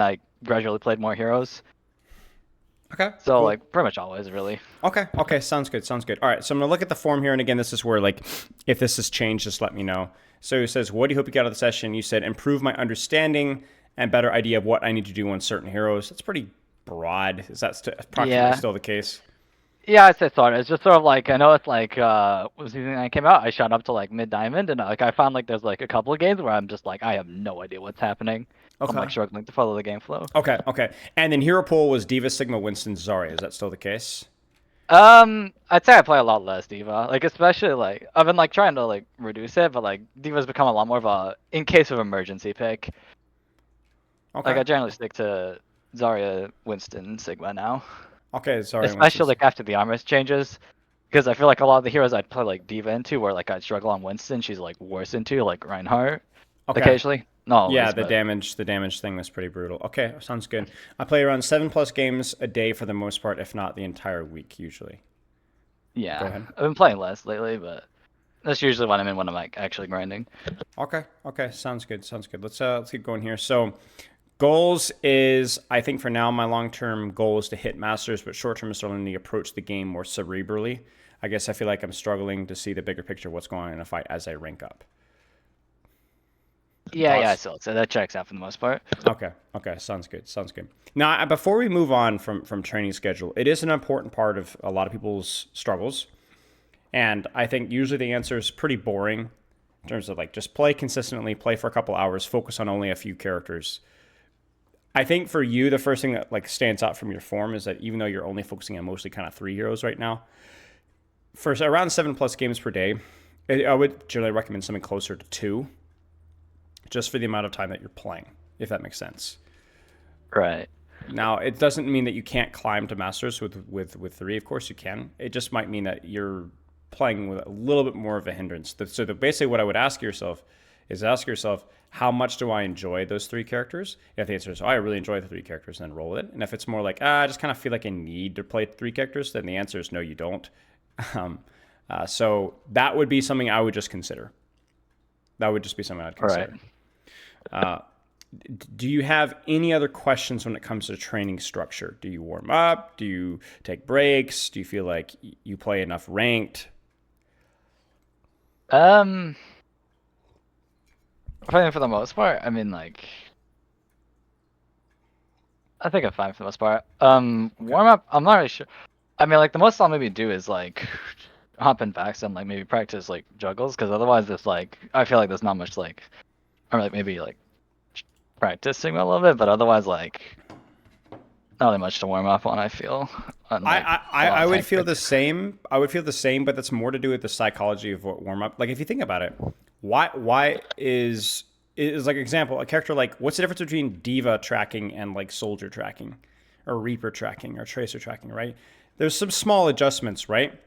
I gradually played more heroes. Okay, So cool. like pretty much always really. Okay, sounds good, sounds good. All right, so I'm gonna look at the form here, and again, this is where like, if this has changed, just let me know. So it says, what do you hope you get out of the session? You said improve my understanding and better idea of what I need to do on certain heroes. That's pretty broad. Is that approximately Yeah. still the case? Yeah, I'd say sort of. It's just sort of like I know it's like when season 9 came out, I shot up to like mid diamond, and like I found like there's like a couple of games where I'm just like I have no idea what's happening. I'm Okay. like struggling to follow the game flow. Okay. And then hero pool was Diva, Sigma, Winston, Zarya. Is that still the case? I'd say I play a lot less D.Va. Like especially like I've been like trying to like reduce it, but like D.Va's become a lot more of a in case of emergency pick. Like Okay. I generally stick to Zarya, Winston, Sigma now. Okay, Zarya, Winston. Especially like after the armor changes. Because I feel like a lot of the heroes I'd play like D.Va into where like I'd struggle on Winston, she's like worse into, like Reinhardt Okay. occasionally. Not Yeah, always, but the damage thing was pretty brutal. Okay, sounds good. I play around 7+ games a day for the most part, if not the entire week, usually. Go yeah. ahead. I've been playing less lately, but that's usually when I'm in when I'm like actually grinding. Okay, sounds good. Sounds good. Let's keep going here. So goals is, I think for now my long-term goal is to hit masters, but short-term is learning to approach the game more cerebrally. I guess I feel like I'm struggling to see the bigger picture of what's going on in a fight as I rank up. Yeah, Thoughts? so that checks out for the most part. Okay, sounds good. Sounds good. Now, before we move on from training schedule, it is an important part of a lot of people's struggles, and I think usually the answer is pretty boring in terms of like just play consistently, play for a couple hours, focus on only a few characters. I think for you, the first thing that like stands out from your form is that even though you're only focusing on mostly kind of three heroes right now, for around 7+ games per day, I would generally recommend something closer to two, just for the amount of time that you're playing, if that makes sense. Right. Now, it doesn't mean that you can't climb to masters with three. Of course, you can. It just might mean that you're playing with a little bit more of a hindrance. Basically, what I would ask yourself is how much do I enjoy those three characters? If the answer is, oh, I really enjoy the three characters, then roll with it. And if it's more like, I just kind of feel like I need to play three characters, then the answer is no, you don't. Um, so that would be something I would just consider. That would just be something I'd Right. consider. Do you have any other questions when it comes to training structure? Do you warm up? Do you take breaks? Do you feel like you play enough ranked? Um I think for the most part, I mean like I think I'm fine for the most part. Okay. Warm up, I'm not really sure. I mean like the most I'll maybe do is like hop in packs and like maybe practice like juggles because otherwise it's like I feel like there's not much like or like maybe like practicing a little bit, but otherwise like not really much to warm up on. I feel on like a lot I of would tank feel the picks. same. I would feel the same, but that's more to do with the psychology of what warm up. Like if you think about it, why is like example a character like what's the difference between diva tracking and like soldier tracking, or reaper tracking or tracer tracking, right? There's some small adjustments, right?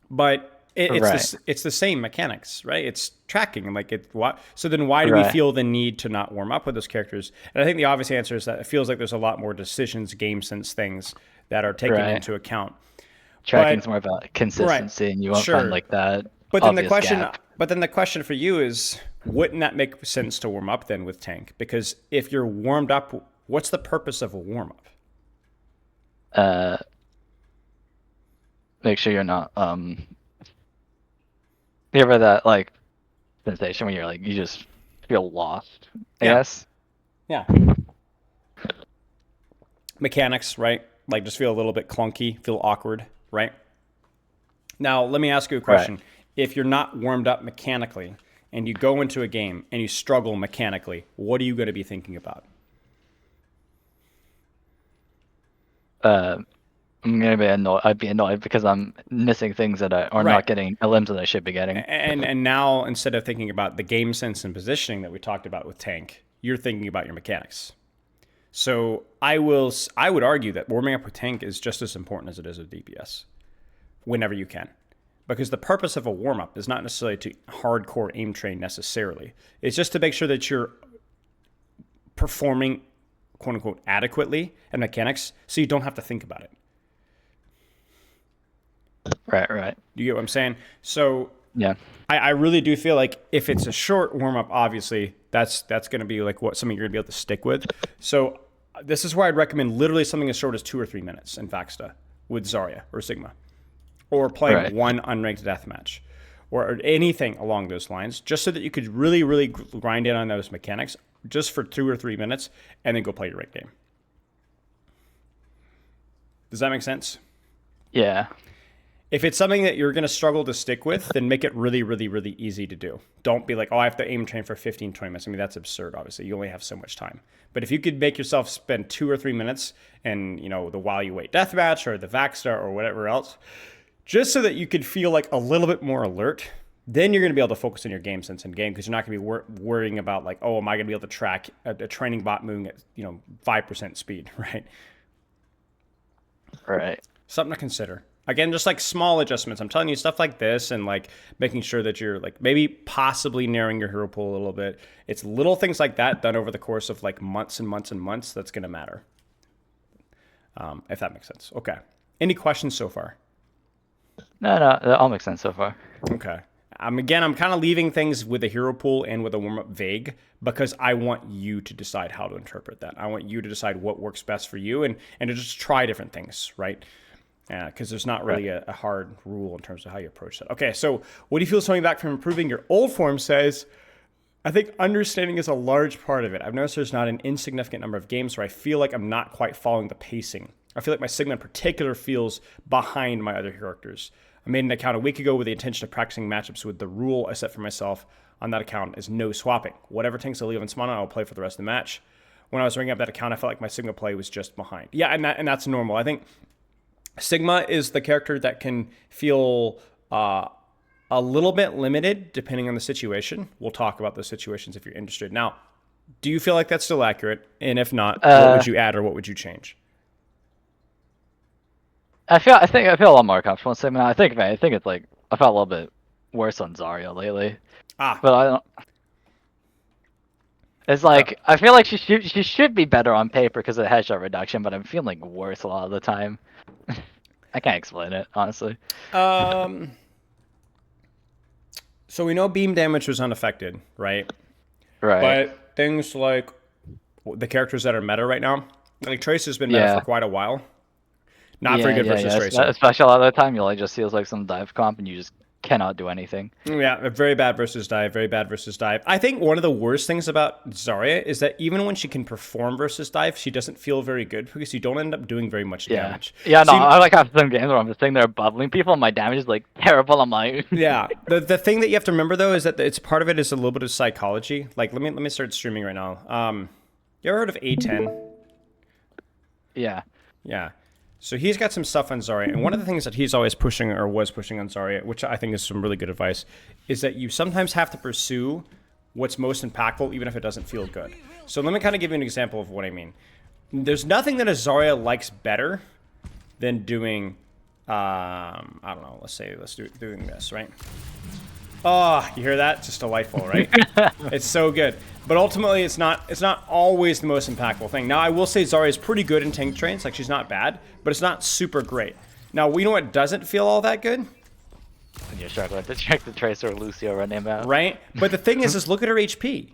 But Right, it's the same mechanics, right? It's tracking and like it. What? So then why do we right, feel the need to not warm up with those characters? And I think the obvious answer is that it feels like there's a lot more decisions, game sense things that are taken right. into account. Tracking's But more about right, consistency, and you won't find sure. like that But then the obvious question, gap. for you is, wouldn't that make sense to warm up then with tank? Because if you're warmed up, what's the purpose of a warm up? Uh, Make sure you're not you ever that like sensation when you're like you just feel lost, I Yeah, guess. yeah. Mechanics, right? Like just feel a little bit clunky, feel awkward, right? Now, let me ask you a Right. question. If you're not warmed up mechanically and you go into a game and you struggle mechanically, what are you going to be thinking about? Uh, I'm gonna be annoyed. I'd be annoyed because I'm missing things that I or Right. not getting the limbs that I should be getting. And now instead of thinking about the game sense and positioning that we talked about with tank, you're thinking about your mechanics. So I would argue that warming up with tank is just as important as it is with DPS whenever you can. Because the purpose of a warm up is not necessarily to hardcore aim train necessarily. It's just to make sure that you're performing quote unquote adequately and mechanics so you don't have to think about it. Right, right. Do you get what I'm saying? So Yeah. I really do feel like if it's a short warm up, obviously that's going to be like what something you're going to be able to stick with. So this is where I'd recommend literally something as short as 2 or 3 minutes in Vaxta with Zarya or Sigma, or playing Right. one unranked deathmatch, or anything along those lines, just so that you could really, really grind in on those mechanics just for 2 or 3 minutes, and then go play your ranked game. Does that make sense? Yeah. If it's something that you're going to struggle to stick with, then make it really, really, really easy to do. Don't be like, oh, I have to aim train for 15, 20 minutes. I mean, that's absurd, obviously. You only have so much time. But if you could make yourself spend 2 or 3 minutes in, the while you wait deathmatch or the Vaxta or whatever else, just so that you could feel like a little bit more alert, then you're going to be able to focus on your game sense in game, because you're not going to be worrying about like, oh, am I going to be able to track a training bot moving at 5% speed, right? Right. Something to consider. Again, just like small adjustments. I'm telling you, stuff like this, and like making sure that you're like maybe possibly narrowing your hero pool a little bit. It's little things like that done over the course of like months and months and months that's going to matter. If that makes sense. Okay. Any questions so far? No, that all makes sense so far. Okay. Again, I'm kind of leaving things with a hero pool and with a warm-up vague, because I want you to decide how to interpret that. I want you to decide what works best for you, and to just try different things, right? Because there's not really a hard rule in terms of how you approach that. Okay, so what do you feel is coming back from improving? Your old form says, I think understanding is a large part of it. I've noticed there's not an insignificant number of games where I feel like I'm not quite following the pacing. I feel like my Sigma in particular feels behind my other characters. I made an account a week ago with the intention of practicing matchups with the rule I set for myself on that account is no swapping. Whatever tanks I leave on Smana, I'll play for the rest of the match. When I was ringing up that account, I felt like my Sigma play was just behind. Yeah, and that's normal. I think Sigma is the character that can feel a little bit limited depending on the situation. We'll talk about those situations if you're interested. Now, do you feel like that's still accurate? And if not, what would you add or what would you change? I feel a lot more comfortable in Sigma now. I think it's like I felt a little bit worse on Zarya lately. But I don't. It's like I feel like she should be better on paper because of the headshot reduction, but I'm feeling worse a lot of the time. I can't explain it, honestly. So we know beam damage was unaffected, right? Right. But things like the characters that are meta right now, like Trace has been meta for quite a while. Not very good versus Tracer. Especially a lot of the time, it just feels like some dive comp and you just cannot do anything. Yeah, very bad versus dive, very bad versus dive. I think one of the worst things about Zarya is that even when she can perform versus dive, she doesn't feel very good because you don't end up doing very much damage. Yeah, no, I like have some games where I'm just sitting there bubbling people and my damage is like terrible. I'm like, yeah. The thing that you have to remember though is that it's part of it is a little bit of psychology. Like let me start streaming right now. You ever heard of A10? Yeah. Yeah. So he's got some stuff on Zarya, and one of the things that he's always pushing or was pushing on Zarya, which I think is some really good advice, is that you sometimes have to pursue what's most impactful even if it doesn't feel good. So let me kind of give you an example of what I mean. There's nothing that a Zarya likes better than doing, I don't know, let's do doing this, right? Oh, you hear that? It's just delightful, right? It's so good. But ultimately, it's not always the most impactful thing. Now, I will say Zarya is pretty good in tank trains. Like, she's not bad, but it's not super great. Now, we know what doesn't feel all that good? When you're struggling to check the Tracer or Lucio running out. Right? But the thing is look at her HP.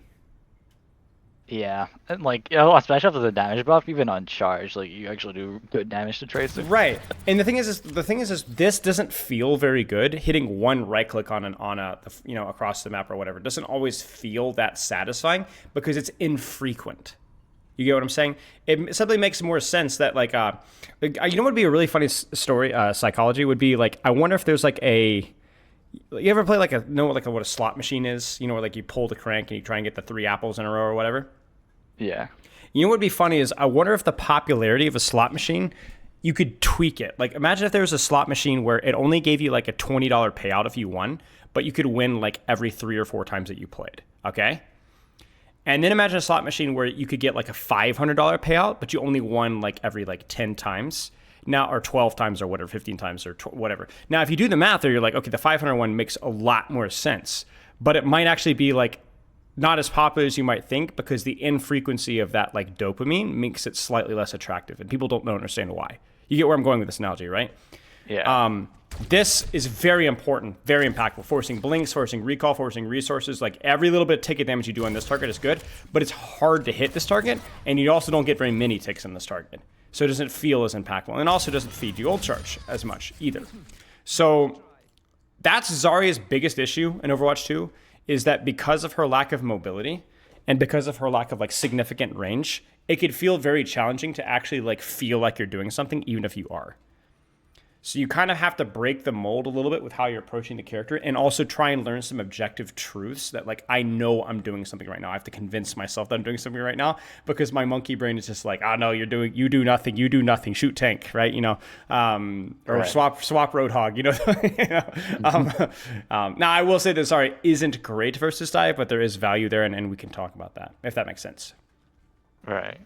Yeah, and like, especially after the damage buff, even on charge, like you actually do good damage to Tracer. Right, and the thing is this doesn't feel very good. Hitting one right click on a across the map or whatever doesn't always feel that satisfying because it's infrequent. You get what I'm saying? It simply makes more sense that like you know what would be a really funny story psychology would be like I wonder if there's like a. You ever play what a slot machine is? You know, where like you pull the crank and you try and get the 3 apples in a row or whatever. Yeah. You know what would be funny is I wonder if the popularity of a slot machine, you could tweak it. Like imagine if there was a slot machine where it only gave you like a $20 payout if you won, but you could win like every 3 or 4 times that you played. Okay. And then imagine a slot machine where you could get like a $500 payout, but you only won like every 10 times. Now, or 12 times or whatever, 15 times or whatever. Now, if you do the math there, you're like, okay, the 500 one makes a lot more sense, but it might actually be like not as popular as you might think because the infrequency of that like dopamine makes it slightly less attractive and people don't understand why. You get where I'm going with this analogy, right? Yeah. This is very important, very impactful. Forcing blinks, forcing recall, forcing resources. Like every little bit of ticket damage you do on this target is good, but it's hard to hit this target, and you also don't get very many ticks in this target. So it doesn't feel as impactful, and also doesn't feed you ult charge as much either. So that's Zarya's biggest issue in Overwatch 2, is that because of her lack of mobility, and because of her lack of like significant range, it could feel very challenging to actually like feel like you're doing something, even if you are. So you kind of have to break the mold a little bit with how you're approaching the character, and also try and learn some objective truths that like, I know I'm doing something right now. I have to convince myself that I'm doing something right now, because my monkey brain is just like, oh no, you do nothing, shoot tank, right? You know, or right. swap Roadhog, you know. Now I will say that Zarya isn't great versus dive, but there is value there, and we can talk about that, if that makes sense. Right.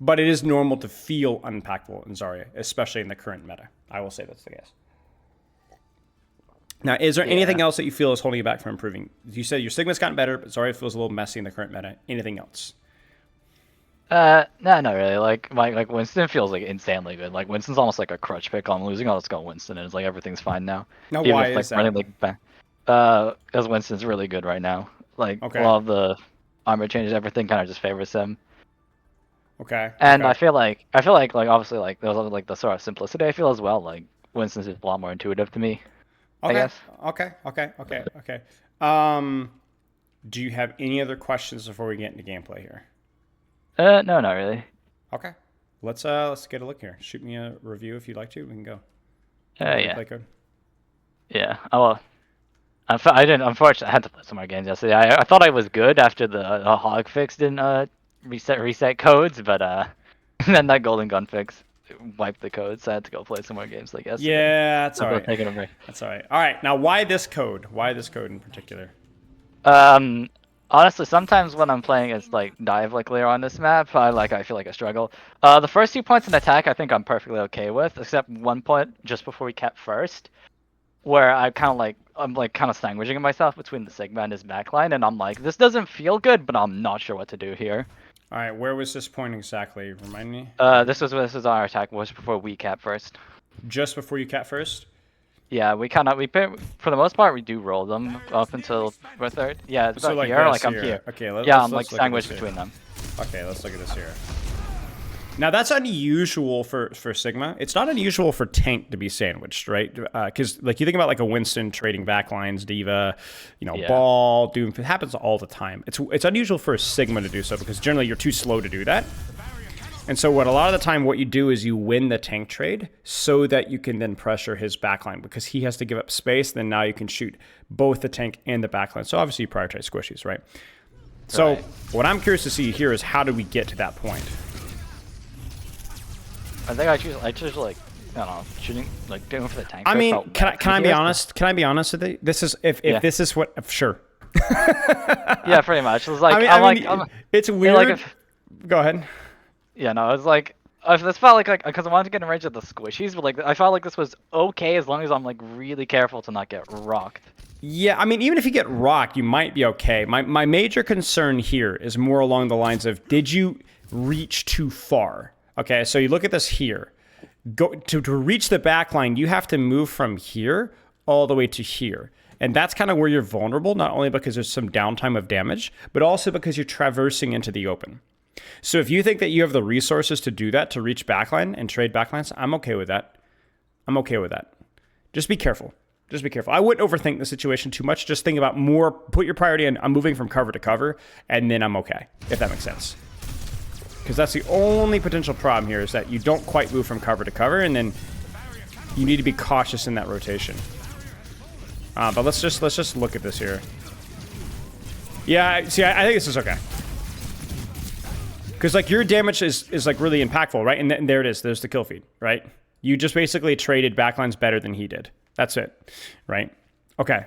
But it is normal to feel unimpactful in Zarya, especially in the current meta. I will say that's the case. Now, is there anything else that you feel is holding you back from improving? You said your Sigma's gotten better, but Zarya feels a little messy in the current meta. Anything else? No, not really. Like Winston feels like insanely good. Like Winston's almost like a crutch pick. I'm losing. I'll just go Winston, and it's like everything's fine now. Now, Even why if, is that? running, like, back, because Winston's really good right now. Like a lot of the armor changes, everything kind of just favors him. Okay. And I feel like obviously like there's like the sort of simplicity I feel as well. Like Winston's just a lot more intuitive to me. Okay. I guess. Okay. Do you have any other questions before we get into gameplay here? No, not really. Okay. Let's get a look here. Shoot me a review if you'd like to. We can go. Yeah. Play code. Yeah. Oh well. I didn't. Unfortunately, I had to play some more games yesterday. I thought I was good after the hog fix didn't reset codes, but then that golden gun fix wiped the code, so I had to go play some more games like yesterday. Yeah, that's all right. Taking a break. That's all right. All right. Now, why this code? Why this code in particular? Honestly, sometimes when I'm playing as like dive like later on this map, I feel like I struggle. The first 2 points in attack, I think I'm perfectly okay with, except one point just before we cap first, where I'm kind of sandwiching myself between the Sigma and his backline, and I'm like, this doesn't feel good, but I'm not sure what to do here. All right, where was this point exactly? Remind me. This was our attack was before we cap first. Just before you cap first? Yeah, we for the most part we do roll them up until we're third. Yeah, it's so about like here, this like I'm here. here. Okay, I'm like sandwiched between them. Okay, let's look at this here. Now that's unusual for Sigma. It's not unusual for tank to be sandwiched, right? Because like you think about like a Winston trading backlines, D.Va, Ball, Doom. It happens all the time. It's unusual for a Sigma to do so because generally you're too slow to do that. And so what a lot of the time what you do is you win the tank trade so that you can then pressure his backline because he has to give up space. Then now you can shoot both the tank and the backline. So obviously you prioritize squishies, right? So what I'm curious to see here is how do we get to that point? I think I choose like I don't know, shooting like doing for the tank. I mean, can I be honest? Can I be honest with you? This is if this is what sure. Yeah, pretty much. It's like it's weird. Go ahead. Yeah, no, it's like this felt like because I wanted to get in range of the squishies, but like I felt like this was okay as long as I'm like really careful to not get rocked. Yeah, I mean, even if you get rocked, you might be okay. My major concern here is more along the lines of did you reach too far? Okay, so you look at this here. To reach the backline, you have to move from here all the way to here. And that's kind of where you're vulnerable, not only because there's some downtime of damage, but also because you're traversing into the open. So if you think that you have the resources to do that, to reach backline and trade backlines, I'm okay with that. I'm okay with that. Just be careful. Just be careful. I wouldn't overthink the situation too much. Just think about more, put your priority in, I'm moving from cover to cover, and then I'm okay, if that makes sense. Because that's the only potential problem here is that you don't quite move from cover to cover, and then you need to be cautious in that rotation. But let's just look at this here. Yeah, see, I think this is okay. Because like your damage is like really impactful, right? And there it is. There's the kill feed, right? You just basically traded backlines better than he did. That's it, right? Okay.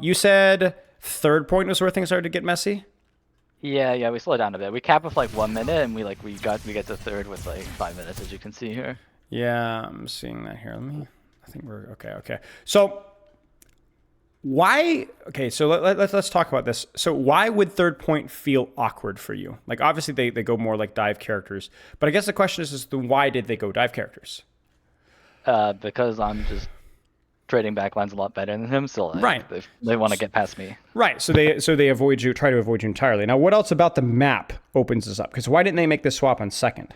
You said third point was where things started to get messy. Yeah, we slowed down a bit. We cap with like 1 minute, and we get to third with like 5 minutes, as you can see here. Yeah, I'm seeing that here. I think we're okay. So why? Okay, so let's talk about this. So why would third point feel awkward for you? Like obviously they go more like dive characters, but I guess the question is why did they go dive characters? Because I'm just trading backlines a lot better than him, so like, Right. they want to get past me. Right. So they try to avoid you entirely. Now, what else about the map opens this up? Because why didn't they make this swap on second?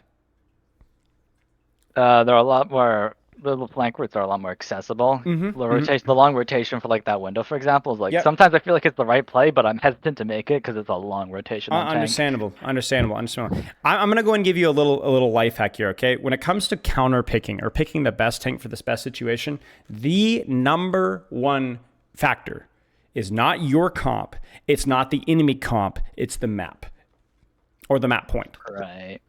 There are a lot more. The flank routes are a lot more accessible. The long rotation for like that window, for example, is like Yep. sometimes I feel like it's the right play, but I'm hesitant to make it because it's a long rotation. On tank. Understandable. I'm gonna go and give you a little life hack here. Okay, when it comes to counter picking or picking the best tank for this best situation, the number one factor is not your comp. It's not the enemy comp. It's the map or the map point. Right.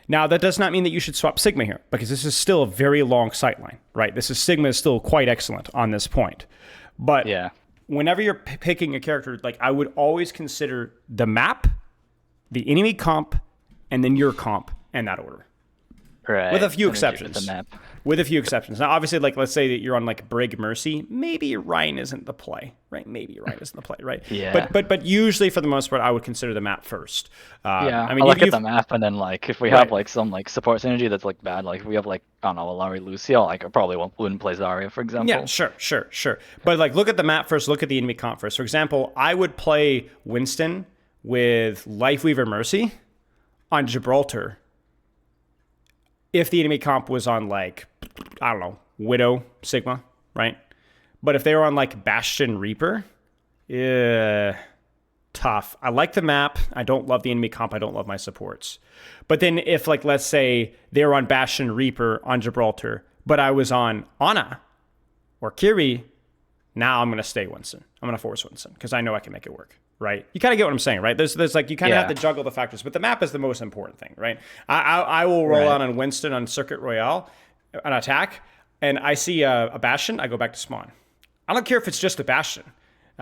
Now, that does not mean that you should swap Sigma here, because this is still a very long sightline, right? Sigma is still quite excellent on this point. But yeah, whenever you're picking a character, like I would always consider the map, the enemy comp, and then your comp in that order. Right. With a few And then exceptions. the map. With a few exceptions. Now, obviously, like let's say that you're on like Brig Mercy, maybe Ryan isn't the play, right? Right? Yeah. But usually, for the most part, I would consider the map first. Yeah, I mean, I'll look at the map, and then like if we have Right. like some like support synergy that's like bad, like if we have like I don't know, Alari Lucio, like I probably wouldn't play Zarya, for example. Yeah, sure. But like, look at the map first. Look at the enemy comp first. For example, I would play Winston with Lifeweaver Mercy on Gibraltar if the enemy comp was on like, I don't know, Widow Sigma, right? But if they were on like Bastion Reaper, tough. I like the map. I don't love the enemy comp. I don't love my supports. But then if like, let's say they were on Bastion Reaper on Gibraltar, but I was on Ana or Kiri, now I'm going to stay Winston. I'm going to force Winston because I know I can make it work, right? You kind of get what I'm saying, right? There's like, you kind of have to juggle the factors, but the map is the most important thing, right? I will roll out on Winston on Circuit Royale, an attack, and I see a Bastion, I go back to spawn. I don't care if it's just a Bastion.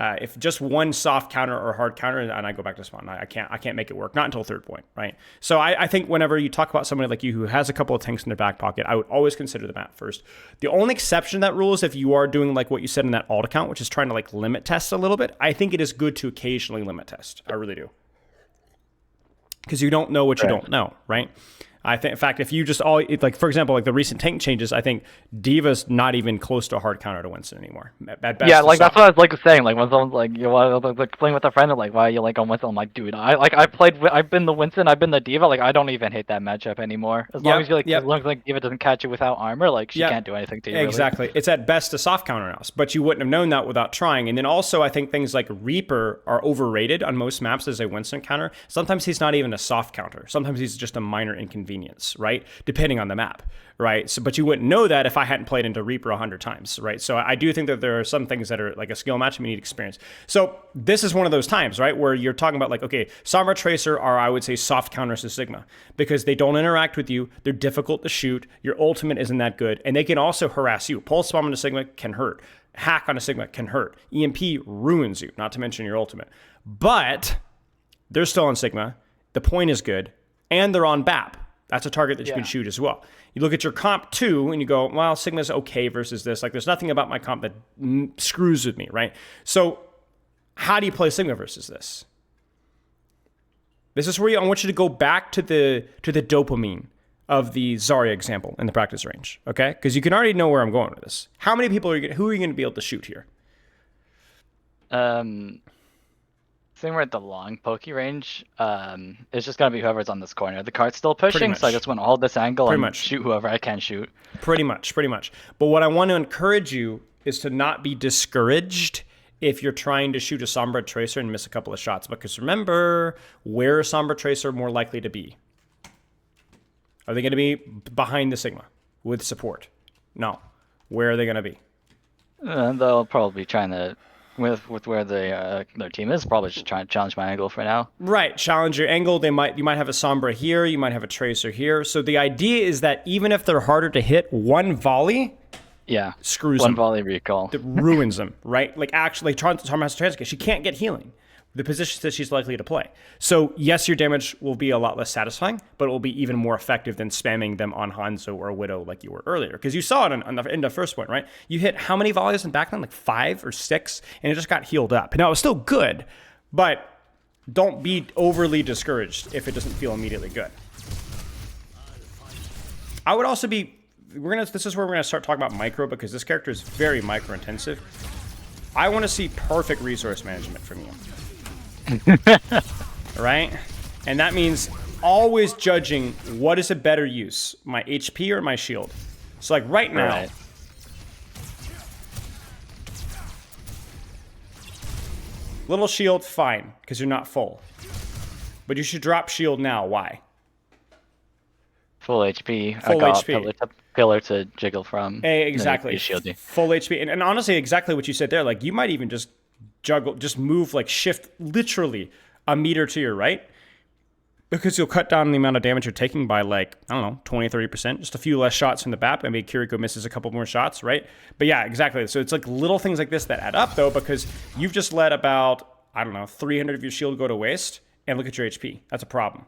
If just one soft counter or hard counter, and I go back to spawn, I can't make it work. Not until third point, right? So I think whenever you talk about somebody like you who has a couple of tanks in their back pocket, I would always consider the map first. The only exception to that rule is if you are doing like what you said in that alt account, which is trying to like limit test a little bit. I think it is good to occasionally limit test. I really do, because you don't know what you don't know, right? I think, in fact, if you just like, for example, like the recent tank changes, I think Diva's not even close to a hard counter to Winston anymore. At best, Yeah, like that's what I was like saying. Like when someone's like, you want like playing with a friend, they're like, why are you like on Winston? I'm like, dude, I've been the Winston, I've been the Diva. Like I don't even hate that matchup anymore. As long as you like, as long as like Diva doesn't catch you without armor, like she can't do anything to you. Exactly. Really. It's at best a soft counter now, but you wouldn't have known that without trying. And then also, I think things like Reaper are overrated on most maps as a Winston counter. Sometimes he's not even a soft counter. Sometimes he's just a minor inconvenience, right? Depending on the map, right? So, but you wouldn't know that if I hadn't played into Reaper 100 times, right? So I do think that there are some things that are like a skill match and you need experience. So this is one of those times, right, where you're talking about like, okay, Sombra Tracer are, I would say, soft counters to Sigma because they don't interact with you. They're difficult to shoot. Your ultimate isn't that good. And they can also harass you. Pulse Bomb on a Sigma can hurt. Hack on a Sigma can hurt. EMP ruins you, not to mention your ultimate. But they're still on Sigma. The point is good. And they're on BAP. That's a target that you can shoot as well. You look at your comp 2 and you go, well, Sigma's okay versus this. Like, there's nothing about my comp that screws with me, right? So how do you play Sigma versus this? This is where I want you to go back to the dopamine of the Zarya example in the practice range, okay? Because you can already know where I'm going with this. How many people who are you going to be able to shoot here? Same we're at the long pokey range. It's just gonna be whoever's on this corner. The cart's still pushing, so I just want to hold this angle and shoot whoever I can shoot. Pretty much. But what I want to encourage you is to not be discouraged if you're trying to shoot a Sombra Tracer and miss a couple of shots. Because remember, where is Sombra Tracer more likely to be? Are they going to be behind the Sigma with support? No. Where are they going to be? They'll probably be trying to. With where their team is, probably just trying to challenge my angle for now. Right, challenge your angle. You might have a Sombra here, you might have a Tracer here. So the idea is that even if they're harder to hit, one volley, screws them. One volley recall. That ruins them, right? Like actually, Sombra has a Tracer. She can't get healing. The positions that she's likely to play. So yes, your damage will be a lot less satisfying, but it will be even more effective than spamming them on Hanzo or Widow like you were earlier. Because you saw it in the first point, right? You hit how many volleys in backline? Like 5 or 6, and it just got healed up. Now, it was still good, but don't be overly discouraged if it doesn't feel immediately good. I would also be this is where we're gonna start talking about micro, because this character is very micro intensive. I want to see perfect resource management from you. Right? And that means always judging what is a better use, my HP or my shield. So like right now, Right. little shield, fine, because you're not full. But you should drop shield now. Why? Full HP. Full I got HP. pillar to jiggle from. Exactly. Shield you. Full HP. And honestly, exactly what you said there. Like, you might even just move, like, shift literally a meter to your right, because you'll cut down the amount of damage you're taking by, like, I don't know, 20, 30%. Just a few less shots from the BAP. Maybe Kiriko misses a couple more shots, right? But yeah, exactly. So it's like little things like this that add up, though, because you've just let about, I don't know, 300 of your shield go to waste, and look at your HP. That's a problem.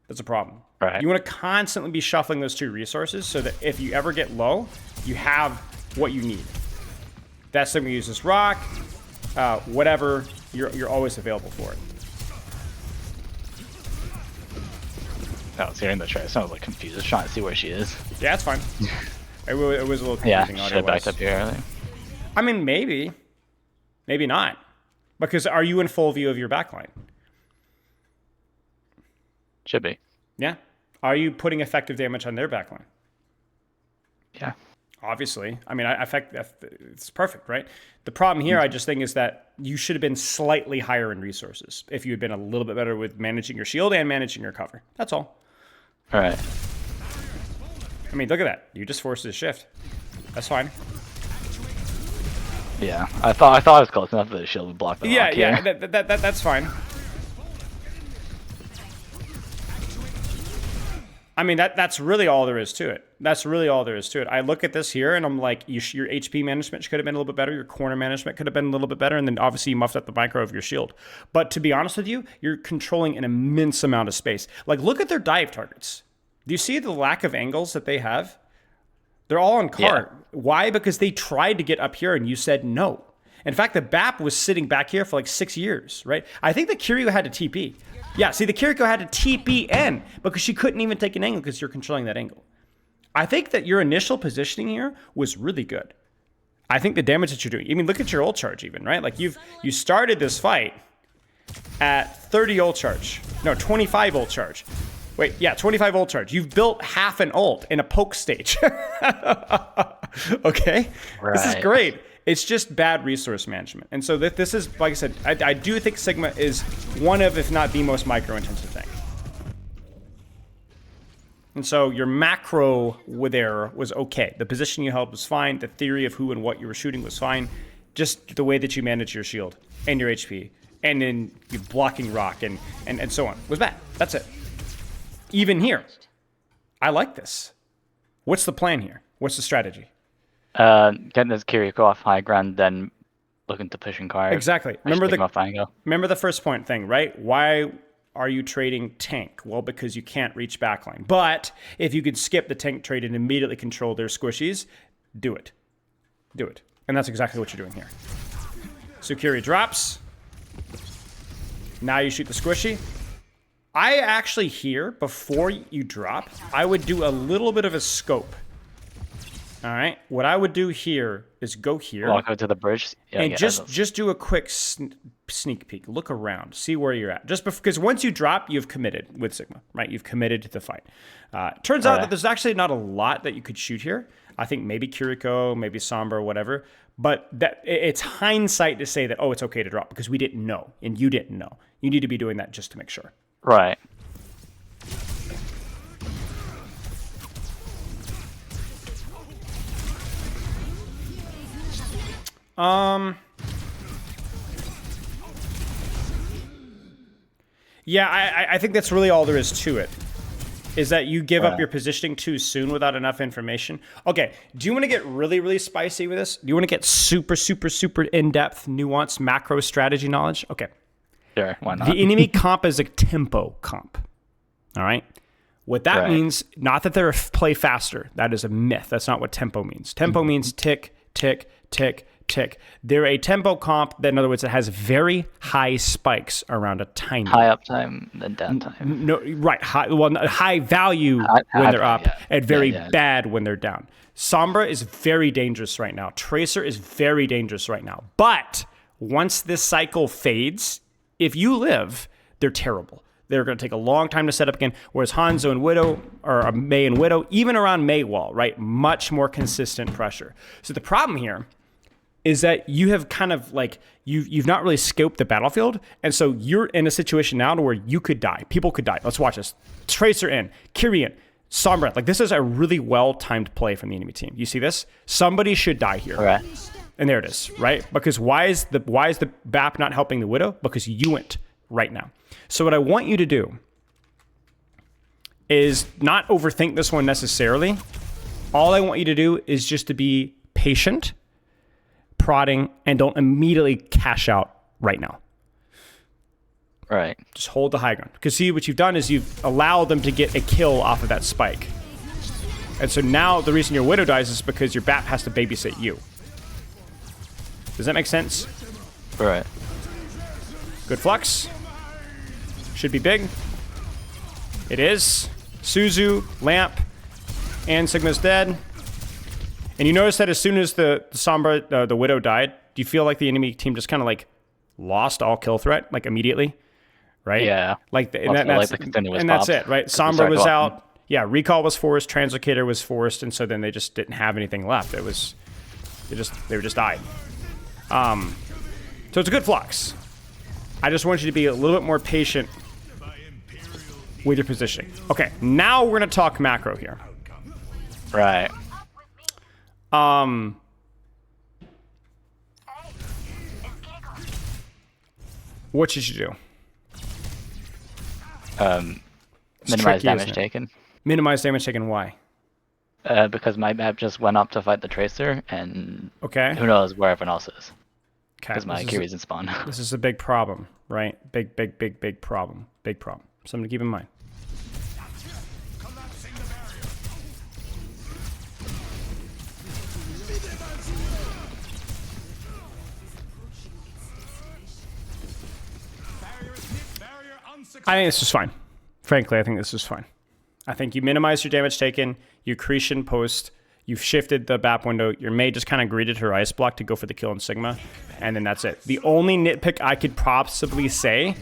That's a problem. Right. You want to constantly be shuffling those two resources so that if you ever get low, you have what you need. That's something you use this rock, whatever, you're always available for it. I was hearing the track. So I was like confused, just trying to see where she is. Yeah, it's fine. It was a little Yeah, confusing. should have backed up here earlier. I mean, maybe. Maybe not. Because are you in full view of your backline? Should be. Yeah. Are you putting effective damage on their backline? Yeah. Obviously. I mean, it's perfect, right? The problem here, I just think, is that you should have been slightly higher in resources if you had been a little bit better with managing your shield and managing your cover. That's all. All right. I mean, look at that. You just forced a shift. That's fine. Yeah. I thought I was close enough that the shield would block the Yeah, rock yeah. here. That's fine. I mean, that's really all there is to it. That's really all there is to it. I look at this here and I'm like, your HP management could have been a little bit better. Your corner management could have been a little bit better. And then obviously you muffed up the micro of your shield. But to be honest with you, you're controlling an immense amount of space. Like, look at their dive targets. Do you see the lack of angles that they have? They're all on cart. Yeah. Why? Because they tried to get up here and you said no. In fact, the BAP was sitting back here for like 6 years, right? I think the Kiryu had to TP. Yeah, see, the Kiriko had to TP in because she couldn't even take an angle because you're controlling that angle. I think that your initial positioning here was really good. I think the damage that you're doing, I mean, look at your ult charge even, right? Like you started this fight at 30 ult charge. No, 25 ult charge. Wait, yeah, 25 ult charge. You've built half an ult in a poke stage. Okay? Right. This is great. It's just bad resource management. And so this is, like I said, I do think Sigma is one of, if not the most micro-intensive thing. And so your macro there was okay. The position you held was fine. The theory of who and what you were shooting was fine. Just the way that you manage your shield and your HP and then blocking rock and so on was bad. That's it. Even here, I like this. What's the plan here? What's the strategy? Getting this Kiriko off high ground, then looking to push and card. Exactly. Remember the first point thing, right? Why are you trading tank? Well, because you can't reach backline. But if you could skip the tank trade and immediately control their squishies, do it. Do it. And that's exactly what you're doing here. Sukiri drops. Now you shoot the squishy. I actually here, before you drop, I would do a little bit of a scope. All right. What I would do here is go here. Walk out to the bridge. Yeah, and just do a quick sneak peek. Look around. See where you're at. Just because once you drop, you've committed with Sigma, right? You've committed to the fight. Turns out that there's actually not a lot that you could shoot here. I think maybe Kiriko, maybe Sombra, whatever. But it's hindsight to say that, oh, it's okay to drop because we didn't know and you didn't know. You need to be doing that just to make sure. Right. Yeah, I think that's really all there is to it. Is that you give up your positioning too soon without enough information. Okay, do you want to get really, really spicy with this? Do you want to get super, super, super in-depth, nuanced macro strategy knowledge? Okay. Sure, why not? The enemy comp is a tempo comp. All right? What that means, not that they're play faster. That is a myth. That's not what tempo means. Tempo means tick, tick, tick, tick. They're a tempo comp that, in other words, it has very high spikes around a tiny. High uptime, then downtime. No, right. High value High when they're value, up, yeah. and very Yeah. bad when they're down. Sombra is very dangerous right now. Tracer is very dangerous right now. But once this cycle fades, if you live, they're terrible. They're going to take a long time to set up again. Whereas Hanzo and Widow, or Mei and Widow, even around Mei wall, right? Much more consistent pressure. So the problem here is that you have kind of like, you've not really scoped the battlefield. And so you're in a situation now to where you could die. People could die. Let's watch this. Tracer in, Kyrian, Sombra. Like, this is a really well-timed play from the enemy team. You see this? Somebody should die here. Right. And there it is, right? Because why is the BAP not helping the Widow? Because you went right now. So what I want you to do is not overthink this one necessarily. All I want you to do is just to be patient, prodding, and don't immediately cash out right now. Right. Just hold the high ground. Because see, what you've done is you've allowed them to get a kill off of that spike. And so now the reason your Widow dies is because your BAP has to babysit you. Does that make sense? Right. Good flux. Should be big. It is. Suzu, Lamp, and Sigma's dead. And you notice that as soon as the Sombra, the Widow died, do you feel like the enemy team just kind of like lost all kill threat, like immediately? Right? Yeah. Like, That's it, right? Sombra was out. Yeah, Recall was forced, Translocator was forced, and so then they just didn't have anything left. It was, they were just died. So it's a good flux. I just want you to be a little bit more patient with your positioning. Okay, now we're gonna talk macro here. Right. What should you do? Minimize tricky, isn't damage it? taken. Minimize damage taken. Why? Because my map just went up to fight the Tracer, and Okay. who knows where everyone else is. Okay. Because my Kiri's in spawn. This is a big problem, right? Big problem. Big problem. Something to keep in mind. I think this is fine. Frankly, I think this is fine. I think you minimize your damage taken, you accretion post, you've shifted the BAP window, your Mei just kind of greeted her ice block to go for the kill in Sigma, and then that's it. The only nitpick I could possibly say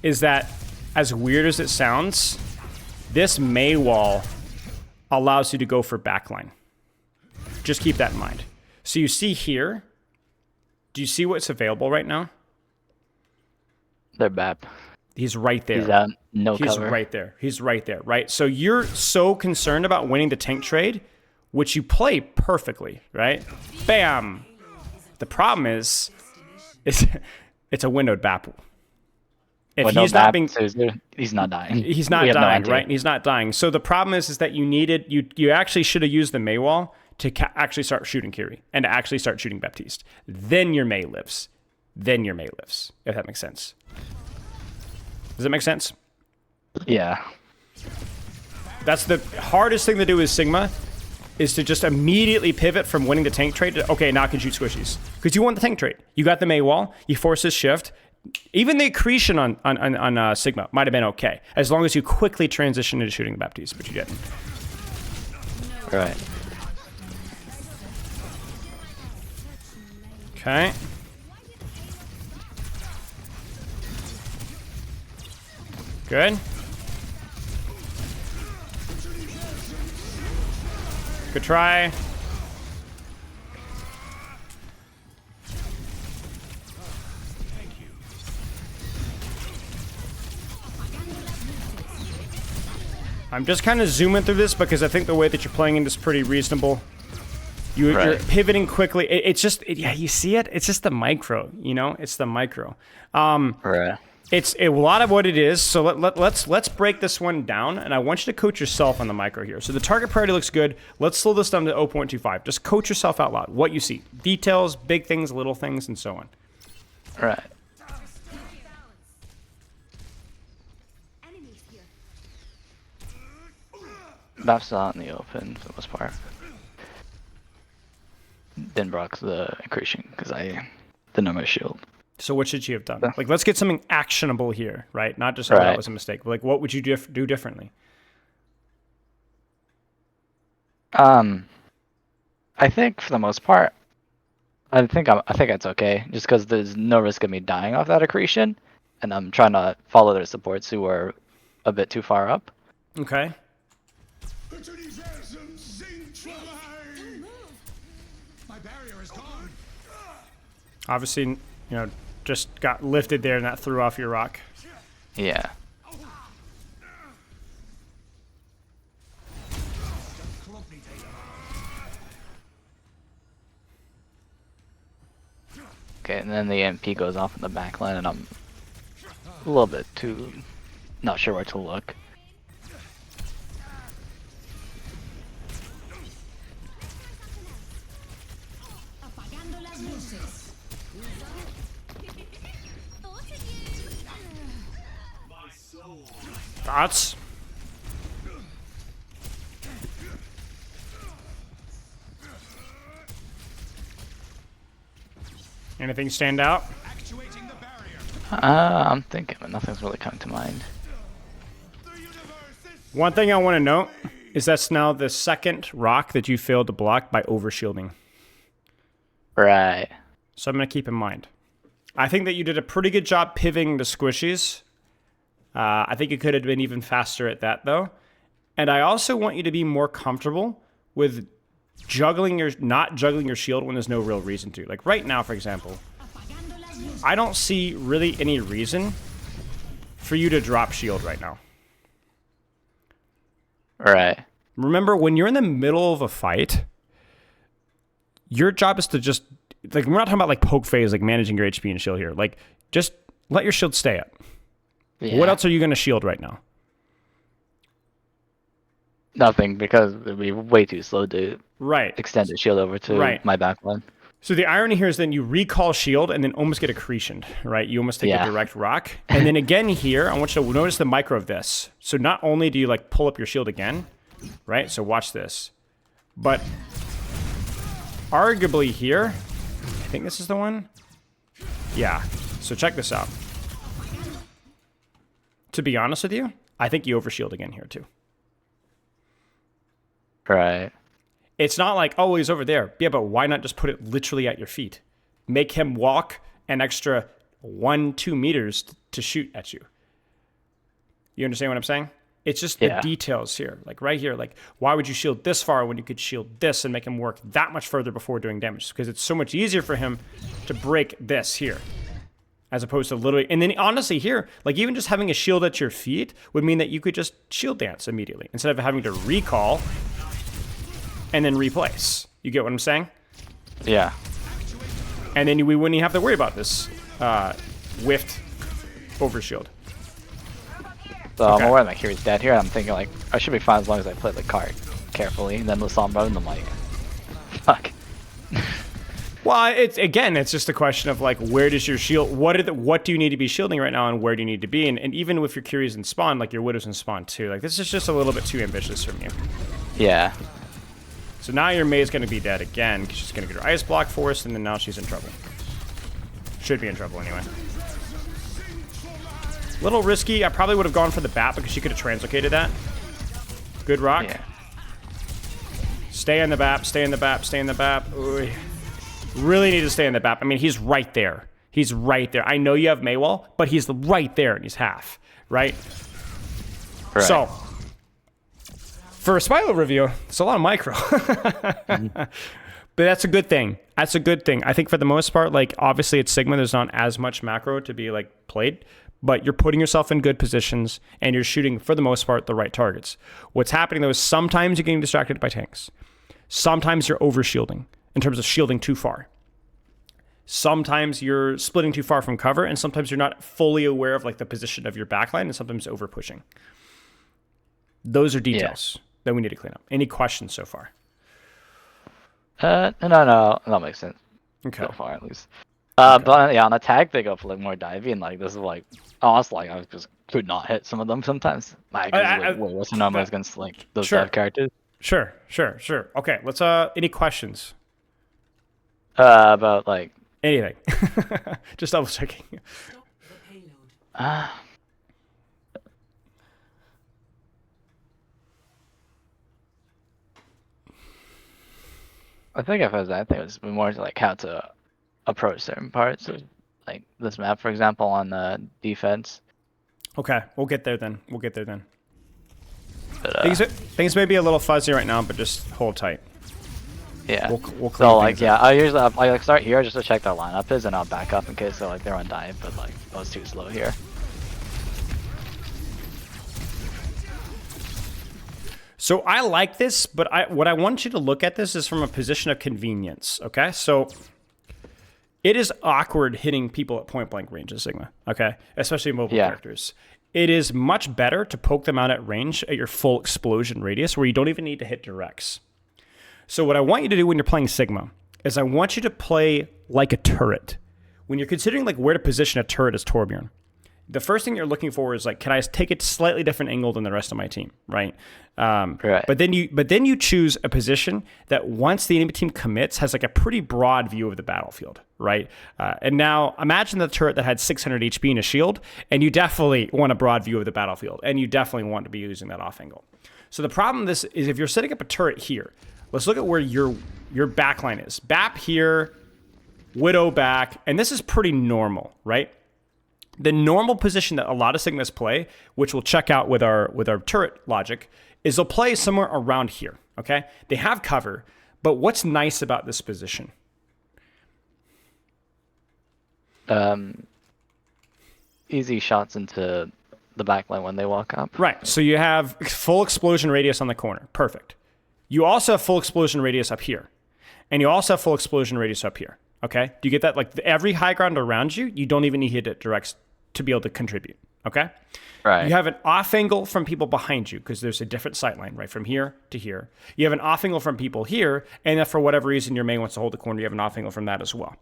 is that, as weird as it sounds, this Mei wall allows you to go for backline. Just keep that in mind. So you see here, do you see what's available right now? They're BAP. He's right there. He's no He's cover. right there. He's right there, right? So you're so concerned about winning the tank trade, which you play perfectly, right? Bam! The problem is it's a windowed BAP. If Well, no he's not BAP, being... he's not dying. He's not We have no dying, idea. right? He's not dying. So the problem is that you needed... You actually should have used the Mei wall to actually start shooting Kiri and to actually start shooting Baptiste. Then your Mei lives. Then your Mei lives, if that makes sense. Does that make sense? Yeah. That's the hardest thing to do with Sigma, is to just immediately pivot from winning the tank trade to, okay, now I can shoot squishies. Because you won the tank trade. You got the Mei wall, you force his shift. Even the accretion on Sigma might have been okay, as long as you quickly transition into shooting the Baptiste, but you didn't. Right. Okay. Good. Good try. I'm just kind of zooming through this because I think the way that you're playing it is pretty reasonable. You're pivoting quickly. It's just, yeah, you see it? It's just the micro, you know? It's the micro. Right. It's a lot of what it is. So let's break this one down, and I want you to coach yourself on the micro here. So the target priority looks good. Let's slow this down to 0.25. Just coach yourself out loud. What you see. Details, big things, little things, and so on. Right. BAP's out in the open for the most part. didn't proc the accretion because I didn't know my shield. So what should you have done? Like, let's get something actionable here, right? Not just, oh, Right. that was a mistake. But like, what would you do differently? I think for the most part, I think it's okay, just because there's no risk of me dying off that accretion, and I'm trying to follow their supports who are a bit too far up. Okay. My barrier is gone. Obviously, you know, just got lifted there and that threw off your rock. Yeah. Okay, and then the MP goes off in the back line, and I'm a little bit too not sure where to look. Apagando las luces. Thoughts? Anything stand out? Actuating the barrier. I'm thinking, but nothing's really coming to mind. The universe is One thing I want to note is that's now the second rock that you failed to block by overshielding. Right. So I'm going to keep in mind. I think that you did a pretty good job pivoting the squishies. I think you could have been even faster at that, though. And I also want you to be more comfortable with not juggling your shield when there's no real reason to. Like right now, for example, Apagando las luces. I don't see really any reason for you to drop shield right now. Right. Remember, when you're in the middle of a fight, your job is to just, like, we're not talking about like poke phase, like managing your HP and shield here. Like, just let your shield stay up. Yeah. What else are you going to shield right now? Nothing, because it'd be way too slow to Right. extend the shield over to Right. my back line. So the irony here is then you recall shield and then almost get accretioned, right? You almost take Yeah. a direct rock. And then again here, I want you to notice the micro of this. So not only do you like pull up your shield again, right? So watch this. But arguably here, I think this is the one. Yeah. So check this out. To be honest with you, I think you overshield again here too. Right. It's not like, oh, he's over there. Yeah, but why not just put it literally at your feet? Make him walk an extra 1-2 meters to shoot at you. You understand what I'm saying? It's just the Yeah. details here. Like right here, like why would you shield this far when you could shield this and make him work that much further before doing damage? Because it's so much easier for him to break this here. As opposed to literally, and then honestly here, like even just having a shield at your feet would mean that you could just shield dance immediately instead of having to recall and then replace. You get what I'm saying? Yeah. And then we wouldn't even have to worry about this whiffed overshield. So Okay. I'm aware that Kiri's dead here. I'm thinking like I should be fine as long as I play the card carefully. And then the Sombra and I'm like, fuck. Well, it's just a question of like where does your shield? What do you need to be shielding right now, and where do you need to be? And even if your Kiri's in spawn, like your Widow's in spawn too. Like this is just a little bit too ambitious from you. Yeah. So now your May's going to be dead again because she's going to get her ice block forced, and then now she's in trouble. Should be in trouble anyway. Little risky. I probably would have gone for the bat because she could have translocated that. Good rock. Yeah. Stay in the BAP, stay in the BAP, stay in the BAP. Ooh. Really need to stay in the BAP. I mean, he's right there. He's right there. I know you have Maywall, but he's right there and he's half, right? Right. So, for a Spilo review, it's a lot of micro. But that's a good thing. That's a good thing. I think for the most part, like, obviously it's Sigma, there's not as much macro to be, like, played. But you're putting yourself in good positions, and you're shooting, for the most part, the right targets. What's happening, though, is sometimes you're getting distracted by tanks. Sometimes you're over-shielding, in terms of shielding too far. Sometimes you're splitting too far from cover, and sometimes you're not fully aware of, like, the position of your backline, and sometimes over-pushing. Those are details that we need to clean up. Any questions so far? No, that makes sense Okay. so far at least. But yeah, on attack they go for like more divey, and like this is like honestly, like I just could not hit some of them sometimes. Like I- way worse than normal against like those Sure. dive characters. Sure. Okay, let's, any questions? About like, Anything. Just double checking. uh, I think if it was, I think it was more like how to approach certain parts of like this map, for example, on the defense. Okay, we'll get there then. We'll get there then. But Things may be a little fuzzy right now, but just hold tight. yeah. We'll clean So like things yeah, up. I usually I like start here just to check their lineup is, and I'll back up in case so like they're on dive, but like I was too slow here. So I like this, but what I want you to look at this is from a position of convenience, okay? So it is awkward hitting people at point blank range in Sigma, okay? Especially mobile Yeah. characters. It is much better to poke them out at range at your full explosion radius where you don't even need to hit directs. So what I want you to do when you're playing Sigma is I want you to play like a turret. When you're considering like where to position a turret as Torbjorn, the first thing you're looking for is like, can I take a slightly different angle than the rest of my team, right? Right. But then you choose a position that once the enemy team commits has like a pretty broad view of the battlefield, right? And now imagine the turret that had 600 HP and a shield, and you definitely want a broad view of the battlefield, and you definitely want to be using that off angle. So the problem with this is if you're setting up a turret here, let's look at where your backline is. BAP here, Widow back, and this is pretty normal, right? The normal position that a lot of Sigmas play, which we'll check out with our turret logic, is they'll play somewhere around here, okay? They have cover, but what's nice about this position? Easy shots into the backline when they walk up. Right, so you have full explosion radius on the corner. Perfect. You also have full explosion radius up here. And you also have full explosion radius up here, okay? Do you get that? Like every high ground around you, you don't even need to hit it directs to be able to contribute, okay? Right. You have an off angle from people behind you because there's a different sight line, right? From here to here. You have an off angle from people here, and if for whatever reason your main wants to hold the corner, you have an off angle from that as well.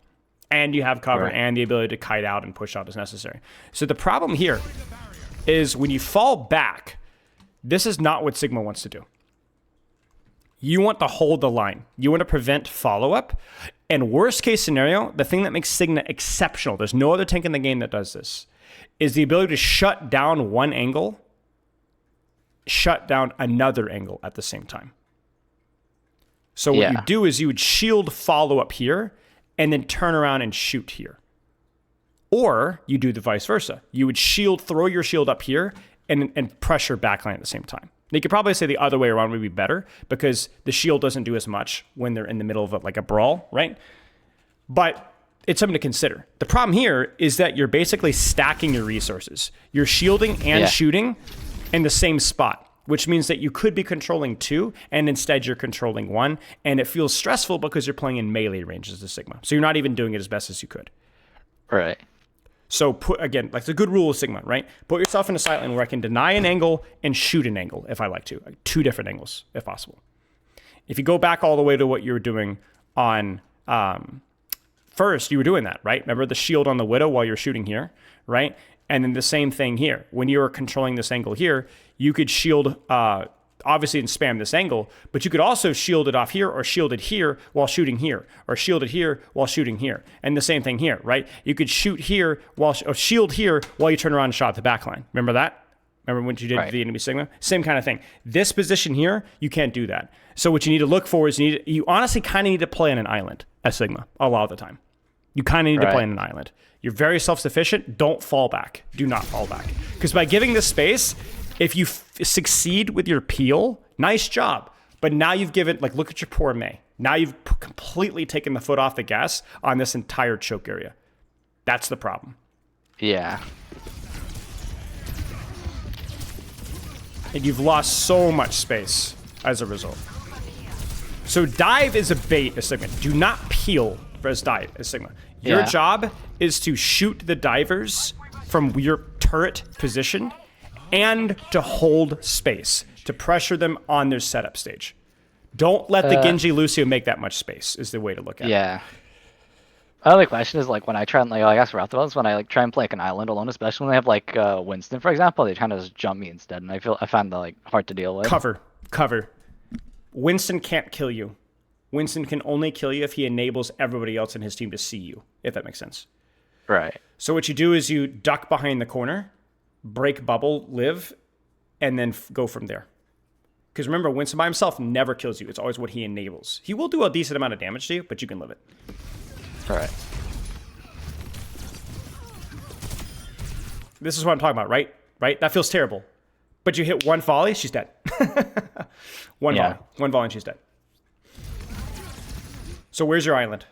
And you have cover Right. and the ability to kite out and push out as necessary. So the problem here is when you fall back, this is not what Sigma wants to do. You want to hold the line. You want to prevent follow-up. And worst case scenario, the thing that makes Sigma exceptional, there's no other tank in the game that does this, is the ability to shut down one angle, shut down another angle at the same time. So what you Yeah. do is you would shield follow up here and then turn around and shoot here. Or you do the vice versa. You would throw your shield up here and pressure backline at the same time. You could probably say the other way around would be better because the shield doesn't do as much when they're in the middle of a brawl, right? But it's something to consider. The problem here is that you're basically stacking your resources. You're shielding and Yeah. shooting in the same spot, which means that you could be controlling two, and instead you're controlling one, and it feels stressful because you're playing in melee range as a Sigma. So you're not even doing it as best as you could. Right. So again, like the good rule of Sigma, right? Put yourself in a sight line where I can deny an angle and shoot an angle if I like to. Like two different angles if possible. If you go back all the way to what you were doing on first, you were doing that, right? Remember the shield on the Widow while you're shooting here, right? And then the same thing here. When you were controlling this angle here, you could shield, obviously, and spam this angle, but you could also shield it off here or shield it here while shooting here, or shield it here while shooting here. And the same thing here, right? You could shoot here or shield here while you turn around and shot the backline. Remember that? Remember when you did Right. the enemy Sigma? Same kind of thing. This position here, you can't do that. So what you need to look for is you honestly kind of need to play on an island as Sigma a lot of the time. You kind of need to play Right. on an island. You're very self-sufficient. Don't fall back. Do not fall back. Because by giving this space, if you succeed with your peel, nice job. But now you've given, like, look at your poor Mei. Now you've completely taken the foot off the gas on this entire choke area. That's the problem. Yeah. And you've lost so much space as a result. So dive is a bait as Sigma. Do not peel as dive as Sigma. Your Yeah. job is to shoot the divers from your turret position and to hold space, to pressure them on their setup stage. Don't let the Genji Lucio make that much space is the way to look at it. Yeah. My only question is like when I try and like I guess Rothwell's when I like try and play like an island alone, especially when they have like Winston, for example, they kind of just jump me instead, and I find that like hard to deal with. Cover. Winston can't kill you. Winston can only kill you if he enables everybody else in his team to see you, if that makes sense. Right. So what you do is you duck behind the corner, break bubble, live, and then go from there. Because remember, Winston by himself never kills you. It's always what he enables. He will do a decent amount of damage to you, but you can live it. Right. This is what I'm talking about, right? Right? That feels terrible. But you hit one volley, she's dead. One volley, and she's dead. So where's your island?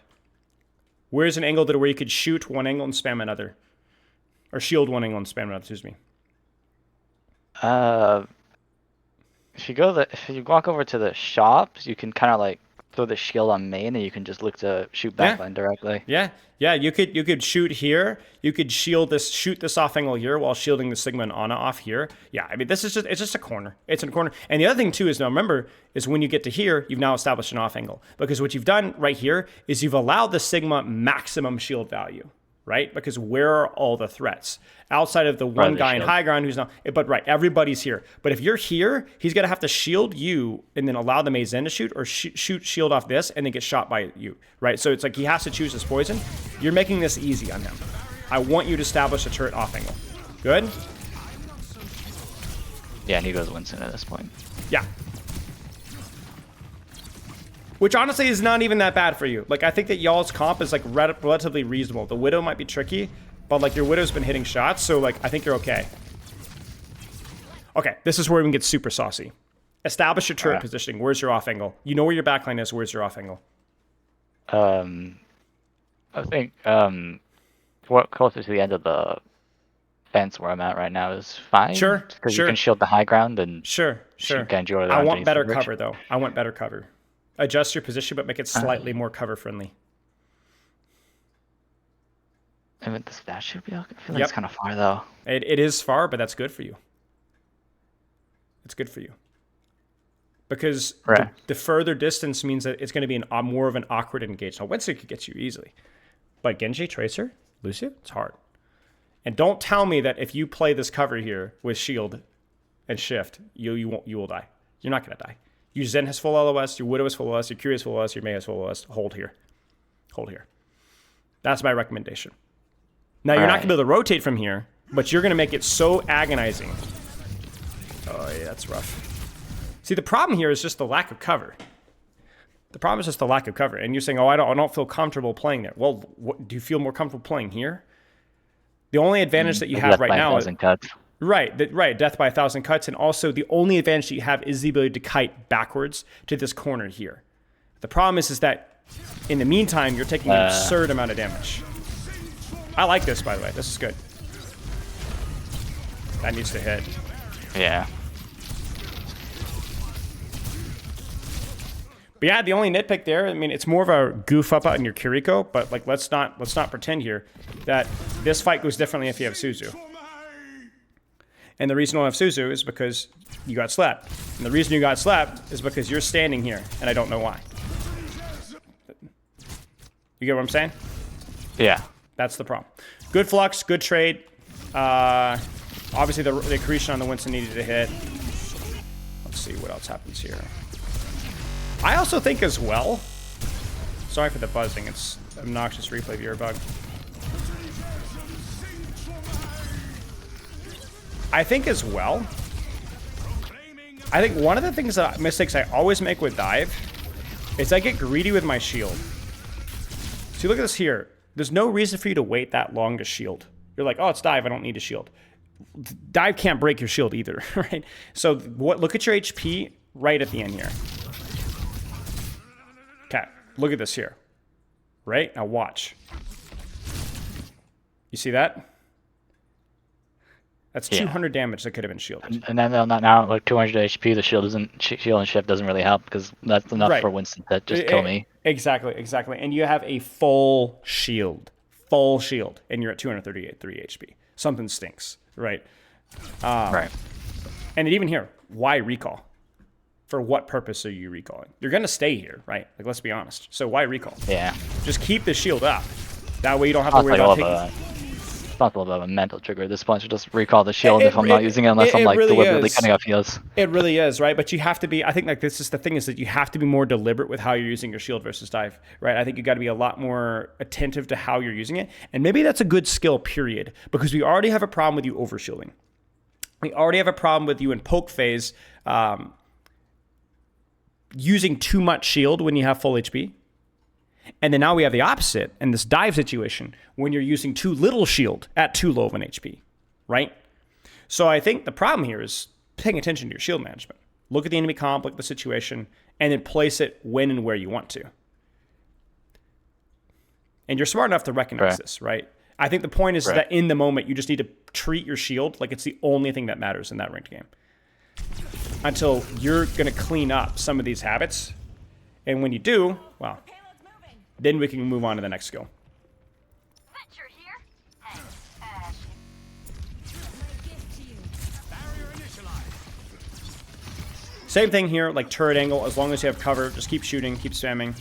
Where's an angle where you could shoot one angle and spam another? Or shield one angle and spam another, excuse me. If you walk over to the shops, you can kind of like throw the shield on main, and you can just look to shoot backline directly. Yeah. You could shoot here. You could shoot this off angle here while shielding the Sigma and Ana off here. Yeah, I mean it's just a corner. It's in a corner. And the other thing too is now remember is when you get to here, you've now established an off angle because what you've done right here is you've allowed the Sigma maximum shield value. Right? Because where are all the threats? Outside of the one guy in high ground who's not... But right, everybody's here. But if you're here, he's going to have to shield you and then allow the Mazen to shoot or shoot shield off this and then get shot by you. Right? So it's like he has to choose his poison. You're making this easy on him. I want you to establish a turret off angle. Good? Yeah, and he goes Winston at this point. Yeah. Which honestly is not even that bad for you. Like, I think that y'all's comp is, like, relatively reasonable. The Widow might be tricky, but, like, your Widow's been hitting shots, so, like, I think you're okay. Okay, this is where we can get super saucy. Establish your turret positioning. Where's your off angle? You know where your backline is. Where's your off angle? I think, closer to the end of the fence where I'm at right now is fine. Sure, Because you can shield the high ground and Sure. shoot Ganjor I want underneath better the bridge. cover, though. I want better cover. Adjust your position, but make it slightly more cover friendly. I mean, that should be okay. I feel like Yep. it's kind of far though. It is far, but that's good for you. It's good for you. Because Right. the further distance means that it's going to be more of an awkward engage. Now, Winston could get you easily. But Genji, Tracer, Lucio, it's hard. And don't tell me that if you play this cover here with shield and shift, you will die. You're not going to die. Your Zen has full LOS, your Widow has full LOS, your Q has full LOS, your Mei has full LOS. Hold here. Hold here. That's my recommendation. Now, you're not going to be able to rotate from here, but you're going to make it so agonizing. Oh, yeah, that's rough. See, the problem here is just the lack of cover. The problem is just the lack of cover. And you're saying, oh, I don't feel comfortable playing there. Well, do you feel more comfortable playing here? The only advantage that you have right now is... Right, death by 1,000 cuts, and also the only advantage that you have is the ability to kite backwards to this corner here. The problem is that in the meantime, you're taking an absurd amount of damage. I like this, by the way. This is good. That needs to hit. Yeah. But yeah, the only nitpick there, I mean, it's more of a goof up on your Kiriko, but like let's not pretend here that this fight goes differently if you have Suzu. And the reason I don't have Suzu is because you got slapped. And the reason you got slapped is because you're standing here, and I don't know why. You get what I'm saying? Yeah. That's the problem. Good flux, good trade. Obviously, the accretion on the Winston needed to hit. Let's see what else happens here. I also think as well... Sorry for the buzzing. It's obnoxious replay viewer bug. I think as well, I think one of the mistakes I always make with dive is I get greedy with my shield. See, look at this here. There's no reason for you to wait that long to shield. You're like, oh, it's dive. I don't need a shield. Dive can't break your shield either, right? So look at your HP right at the end here. Okay, look at this here. Right? Now watch. You see that? That's 200 damage that could have been shielded. And then now like 200 HP, the shield and shift doesn't really help because that's enough for Winston to just kill me. Exactly. And you have a full shield, and you're at 238 HP. Something stinks, right? Right. And even here, why recall? For what purpose are you recalling? You're gonna stay here, right? Like, let's be honest. So why recall? Yeah. Just keep the shield up. That way you don't have to worry about taking. not a little bit of a mental trigger at this point to just recall the shield It- if I'm not it- using it unless it- I'm it like really deliberately is. cutting off heals. It really is, right? But you have to be, I think like this is the thing, is that you have to be more deliberate with how you're using your shield versus dive, right? I think you got to be a lot more attentive to how you're using it. And maybe that's a good skill, period, because we already have a problem with you overshielding. We already have a problem with you in poke phase using too much shield when you have full HP. And then now we have the opposite in this dive situation when you're using too little shield at too low of an HP, right? So I think the problem here is paying attention to your shield management. Look at the enemy comp, look at the situation, and then place it when and where you want to. And you're smart enough to recognize this, right? I think the point is that in the moment, you just need to treat your shield like it's the only thing that matters in that ranked game. Until you're going to clean up some of these habits. And when you do, well, then we can move on to the next skill. Venture here. Hey, Ash. Barrier initialized. Same thing here, like turret angle. As long as you have cover, just keep shooting, keep spamming.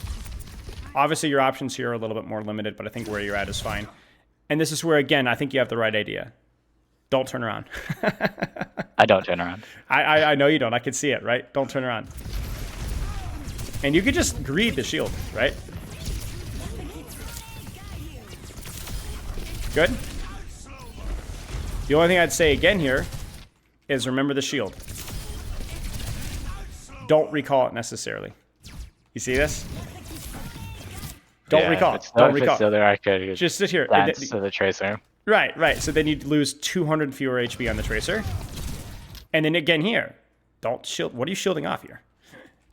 Obviously, your options here are a little bit more limited, but I think where you're at is fine. And this is where, again, I think you have the right idea. Don't turn around. I don't turn around. I know you don't. I can see it, right? Don't turn around. And you could just greed the shield, right? Good. The only thing I'd say again here is remember the shield. Don't recall it necessarily. You see this? Don't Yeah, recall. If it's, Don't if recall. it's still there, I could Just sit here. dance to the tracer. Right. So then you'd lose 200 fewer HP on the tracer. And then again here, don't shield. What are you shielding off here?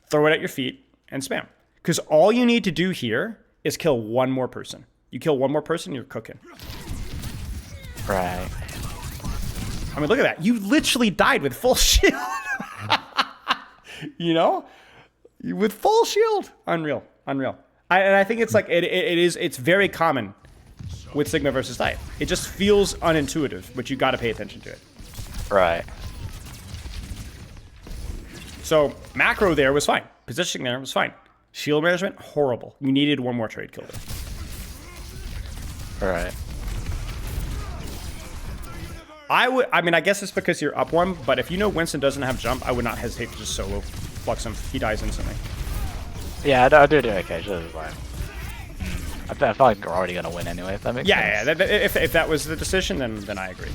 Throw it at your feet and spam. Because all you need to do here is kill one more person. You kill one more person, you're cooking. Right. I mean, look at that. You literally died with full shield. You know? With full shield. Unreal. And I think it's like, it's very common with Sigma versus Dive. It just feels unintuitive, but you got to pay attention to it. Right. So macro there was fine. Positioning there was fine. Shield management, horrible. You needed one more trade kill there. Right. I mean, I guess it's because you're up one, but if you know Winston doesn't have jump, I would not hesitate to just solo flux him. He dies instantly. Yeah, I do occasionally. Fine. I feel like we're already gonna win anyway. If that makes sense. Yeah. If that was the decision, then I agree.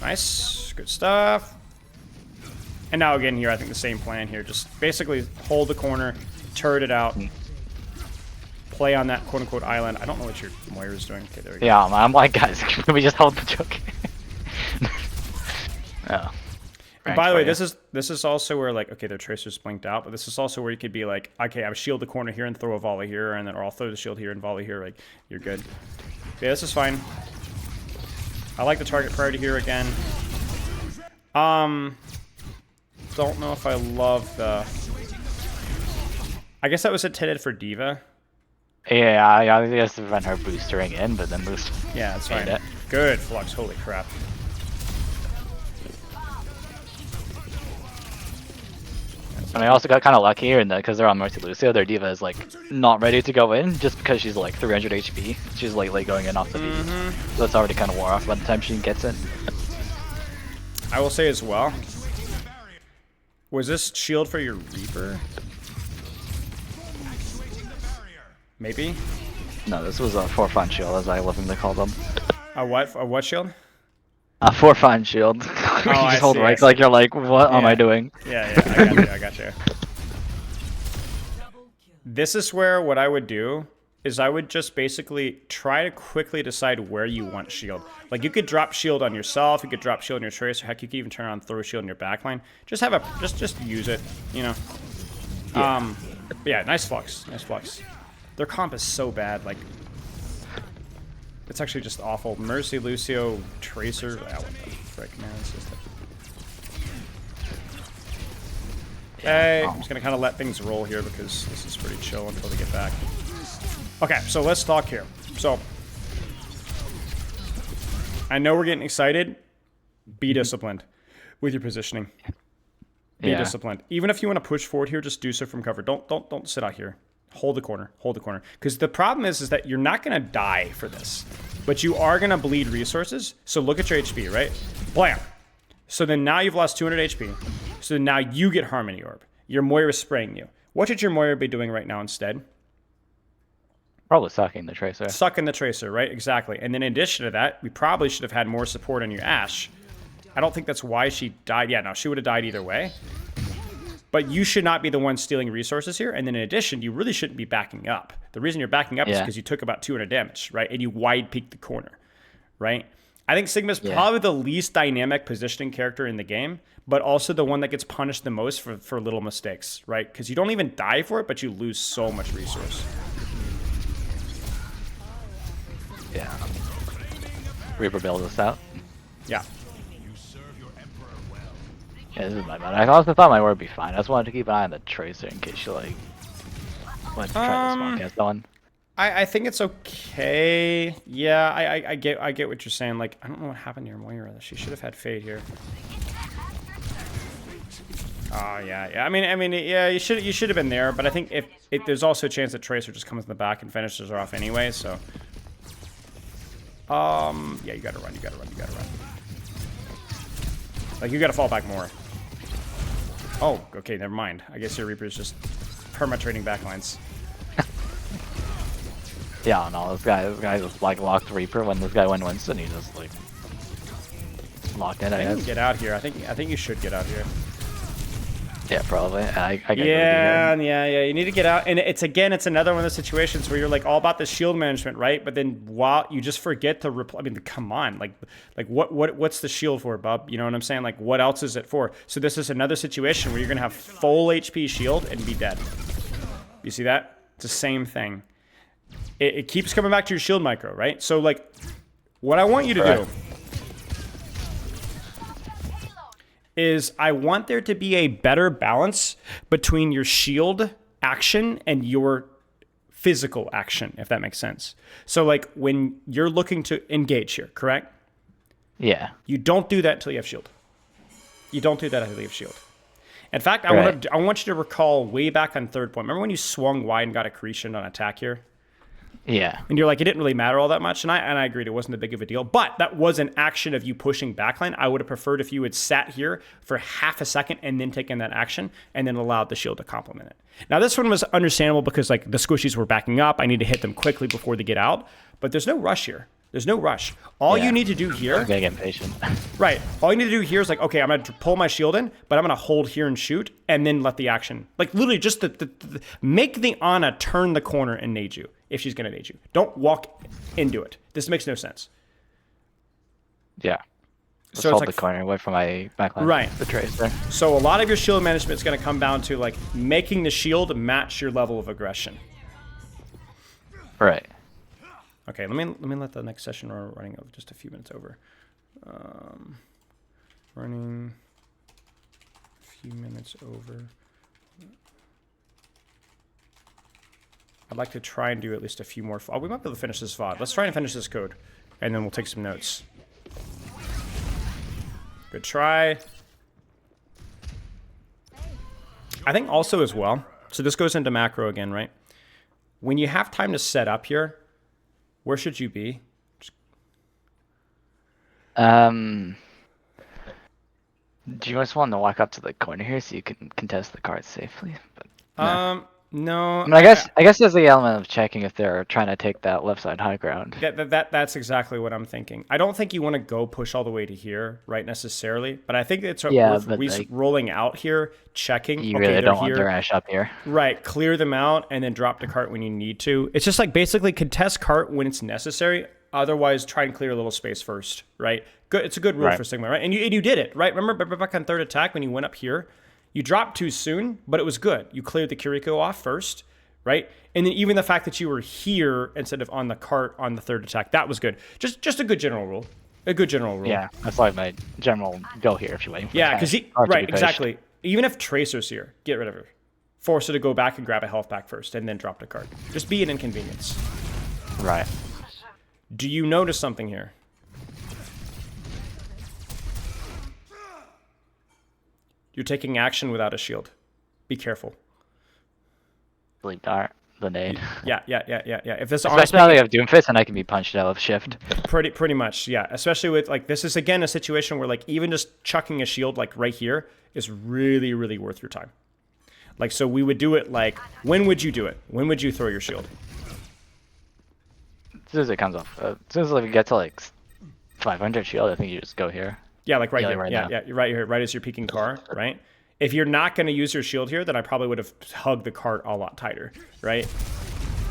Nice, good stuff. And now again here, I think the same plan here. Just basically hold the corner, turret it out, play on that quote-unquote island. I don't know what your Moira's doing. Okay, there we go. Yeah, I'm like, guys, can we just hold the joke? Oh. And by the way, this is also where, like, okay, their tracer's blinked out, but this is also where you could be like, okay, I'll shield the corner here and throw a volley here, and then or I'll throw the shield here and volley here. Like, you're good. Yeah, this is fine. I like the target priority here again. Don't know if I love the. I guess that was intended for D.Va. Yeah, I guess to prevent her boostering in, but then boost. Yeah, that's Made fine. it. Good flux. Holy crap. I mean, I also got kind of lucky here in that because they're on Mercy Lucio, their D.Va is like not ready to go in just because she's like 300 HP. She's like going in off the beat, so it's already kind of wore off by the time she gets in. I will say as well. Was this shield for your Reaper? Maybe. No, this was a forefront shield, as I lovingly call them. A what? A what shield? A forefront shield. You I just hold see, I right, see. like you're like, what am I Yeah. doing? Yeah, I got you. This is where what I would do is I would just basically try to quickly decide where you want shield. Like you could drop shield on yourself, you could drop shield on your tracer, heck, you could even turn around and throw shield in your backline. Just have a just use it, you know. But yeah, nice flux. Their comp is so bad, like it's actually just awful. Mercy, Lucio, Tracer. Ah, what the frick, man? It's just okay, I'm just gonna kind of let things roll here because this is pretty chill until they get back. Okay, so let's talk here. So I know we're getting excited. Be disciplined with your positioning. Be Yeah. disciplined. Even if you want to push forward here, just do so from cover. Don't sit out here. Hold the corner. Hold the corner. Because the problem is that you're not going to die for this. But you are going to bleed resources. So look at your HP, right? Blam. So then now you've lost 200 HP. So now you get Harmony Orb. Your Moira's spraying you. What should your Moira be doing right now instead? Probably sucking the Tracer. Sucking the Tracer, right? Exactly. And then in addition to that, we probably should have had more support on your Ashe. I don't think that's why she died. Yeah, no, she would have died either way. But you should not be the one stealing resources here. And then in addition, you really shouldn't be backing up. The reason you're backing up is because you took about 200 damage, right? And you wide peeked the corner, right? I think Sigma's probably the least dynamic positioning character in the game, but also the one that gets punished the most for little mistakes, right? Because you don't even die for it, but you lose so much resource. Yeah. Reaper bailed us out. Yeah. Yeah, this is my bad. I also thought my word would be fine. I just wanted to keep an eye on the Tracer in case she like went to try to spawn cast someone. I think it's okay. Yeah, I get what you're saying. Like, I don't know what happened to your Moira. She should have had Fade here. Oh yeah. I mean, yeah. You should have been there. But I think if there's also a chance that Tracer just comes in the back and finishes her off anyway. So, yeah, you gotta run. Like, you gotta fall back more. Oh, okay, never mind. I guess your Reaper's just perma-trading backlines. Yeah, I don't know. This guy just like locked Reaper when this guy went Winston. He just like locked in. I I think you guess. get out here. I think you should get out here. Yeah, probably. I get Yeah. You need to get out, and it's another one of those situations where you're like all about the shield management, right? But then while you just forget to I mean, come on, like what's the shield for, bub? You know what I'm saying? Like, what else is it for? So this is another situation where you're gonna have full HP shield and be dead. You see that? It's the same thing. It keeps coming back to your shield micro, right? So like, what I want you to do is I want there to be a better balance between your shield action and your physical action, if that makes sense. So like when you're looking to engage here, correct? Yeah. You don't do that until you have shield. You don't do that until you have shield. In fact, I want you to recall way back on third point. Remember when you swung wide and got accretion on attack here? Yeah. And you're like, it didn't really matter all that much. And I agreed, it wasn't a big of a deal. But that was an action of you pushing backline. I would have preferred if you had sat here for half a second and then taken that action and then allowed the shield to complement it. Now, this one was understandable because like the squishies were backing up. I need to hit them quickly before they get out. But there's no rush here. There's no rush. All you need to do here... I'm gonna get impatient. Right. All you need to do here is like, okay, I'm going to pull my shield in, but I'm going to hold here and shoot, and then let the action... Like, literally just make the Ana turn the corner and nade you, if she's going to nade you. Don't walk into it. This makes no sense. Yeah. Just So it's hold like... the corner away from my backline. Right. The Tracer. So a lot of your shield management is going to come down to, like, making the shield match your level of aggression. Right. Okay, let me let the next session run running just a few minutes over. Running a few minutes over. I'd like to try and do at least a few more. We might be able to finish this VOD. Let's try and finish this code, and then we'll take some notes. Good try. I think also as well, so this goes into macro again, right? When you have time to set up here, where should you be? Do you just want to walk up to the corner here so you can contest the cards safely? But No. I mean, I guess there's the element of checking if they're trying to take that left side high ground. That's exactly what I'm thinking. I don't think you want to go push all the way to here, right, necessarily. But I think it's worth like, rolling out here, checking. You okay, really don't want here. to rash up here. Right, clear them out, and then drop the cart when you need to. It's just like basically contest cart when it's necessary. Otherwise, try and clear a little space first, right? Good. It's a good rule for Sigma, right? And you did it, right? Remember back on third attack when you went up here? You dropped too soon, but it was good. You cleared the Kiriko off first, right? And then even the fact that you were here instead of on the cart on the third attack, that was good. Just a good general rule. A good general rule. Yeah, that's like my general go here if you're waiting for Yeah, because right, exactly. Even if Tracer's here, get rid of her. Force her to go back and grab a health pack first and then drop the cart. Just be an inconvenience. Right. Do you notice something here? You're taking action without a shield. Be careful. Believe the the nade. Yeah. If this Especially now they have Doomfist and I can be punched out of shift. pretty much, yeah. Especially with like this is again a situation where like even just chucking a shield like right here is really really worth your time. Like so we would do it like when would you do it? When would you throw your shield? As soon as it comes off. As soon as like, we get to like 500 shield, I think you just go here. Yeah, like right Yeah, here. like right yeah, now. yeah, you're right here, right as you're peeking car, right? If you're not going to use your shield here, then I probably would have hugged the cart a lot tighter, right?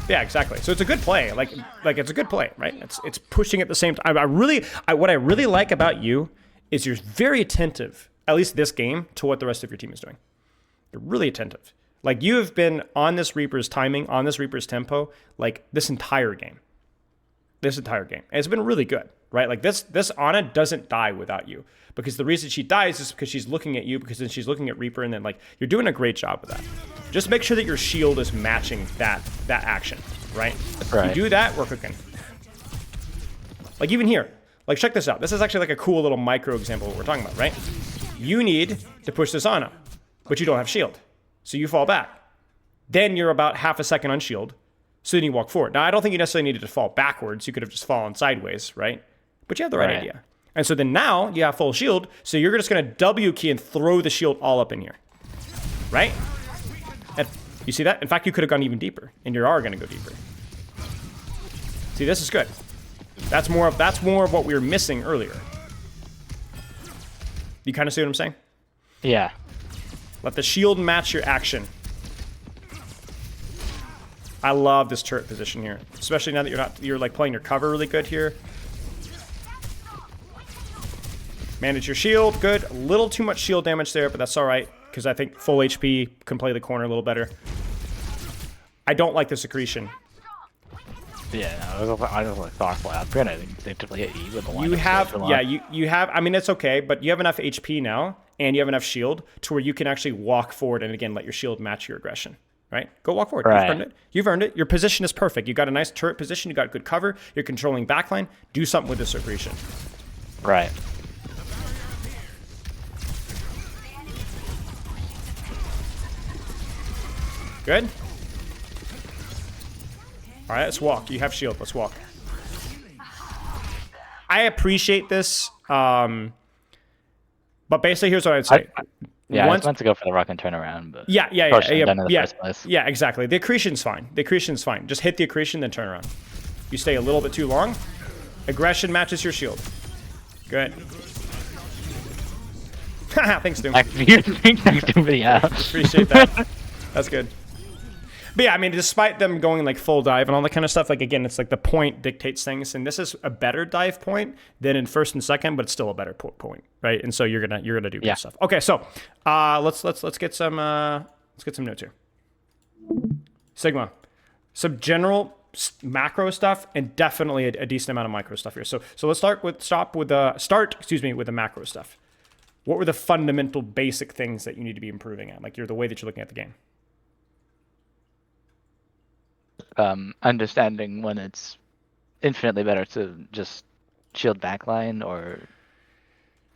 Yeah, exactly. So it's a good play. Like it's a good play, right? It's pushing at the same time. What I really like about you is you're very attentive, at least this game, to what the rest of your team is doing. You're really attentive. Like you have been on this Reaper's timing, on this Reaper's tempo, like this entire game. This entire game. And it's been really good, right? Like this Ana doesn't die without you. Because the reason she dies is because she's looking at you, because then she's looking at Reaper, and then like you're doing a great job with that. Just make sure that your shield is matching that action, right? Right. You do that, we're cooking. Like even here, like check this out. This is actually like a cool little micro example of what we're talking about, right? You need to push this Ana, but you don't have shield. So you fall back. Then you're about half a second on shield. So then you walk forward. Now I don't think you necessarily needed to fall backwards. You could have just fallen sideways, right? But you have the right idea. And so then now you have full shield, so you're just going to W key and throw the shield all up in here. Right? And you see that? In fact, you could have gone even deeper, and you are going to go deeper. See, this is good. That's more of what we were missing earlier. You kind of see what I'm saying? Yeah. Let the shield match your action. I love this turret position here, especially now that you're like playing your cover really good here. Manage your shield, good. A little too much shield damage there, but that's all right, because I think full HP can play the corner a little better. I don't like the secretion. Yeah, no, I just like Thoughtful Upgrade. I think they typically hit E with the line. You have, yeah, you have, I mean, it's okay, but you have enough HP now, and you have enough shield to where you can actually walk forward and, again, let your shield match your aggression, right? Go walk forward. Right. You've earned it. You've earned it. Your position is perfect. You've got a nice turret position. You've got good cover. You're controlling backline. Do something with the secretion. Right. Good? All right, let's walk. You have shield. Let's walk. I appreciate this, but basically, here's what I'd say. Yeah, I was meant to go for the rock and turn around, but Yeah, done in the first place. yeah, exactly. The accretion's fine. The accretion's fine. Just hit the accretion, then turn around. You stay a little bit too long. Aggression matches your shield. Good. Thanks, Doom. Yeah. Appreciate that. That's good. But yeah, I mean, despite them going like full dive and all that kind of stuff, like again, it's like the point dictates things, and this is a better dive point than in first and second, but it's still a better point, right? And so you're gonna do good stuff. Okay, so let's get some notes here. Sigma, some general macro stuff, and definitely a decent amount of micro stuff here. So let's start with the macro stuff. What were the fundamental basic things that you need to be improving at? Like the way that you're looking at the game. Understanding when it's infinitely better to just shield backline, or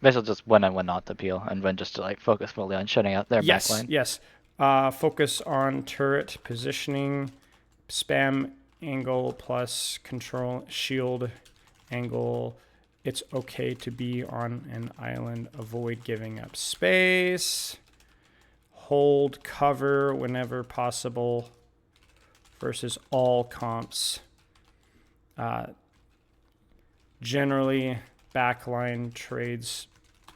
basically just when and when not to peel, and when just to like focus fully on shutting out their backline. Yes. Focus on turret positioning, spam angle plus control shield angle. It's okay to be on an island. Avoid giving up space. Hold cover whenever possible. Versus all comps. Generally, backline trades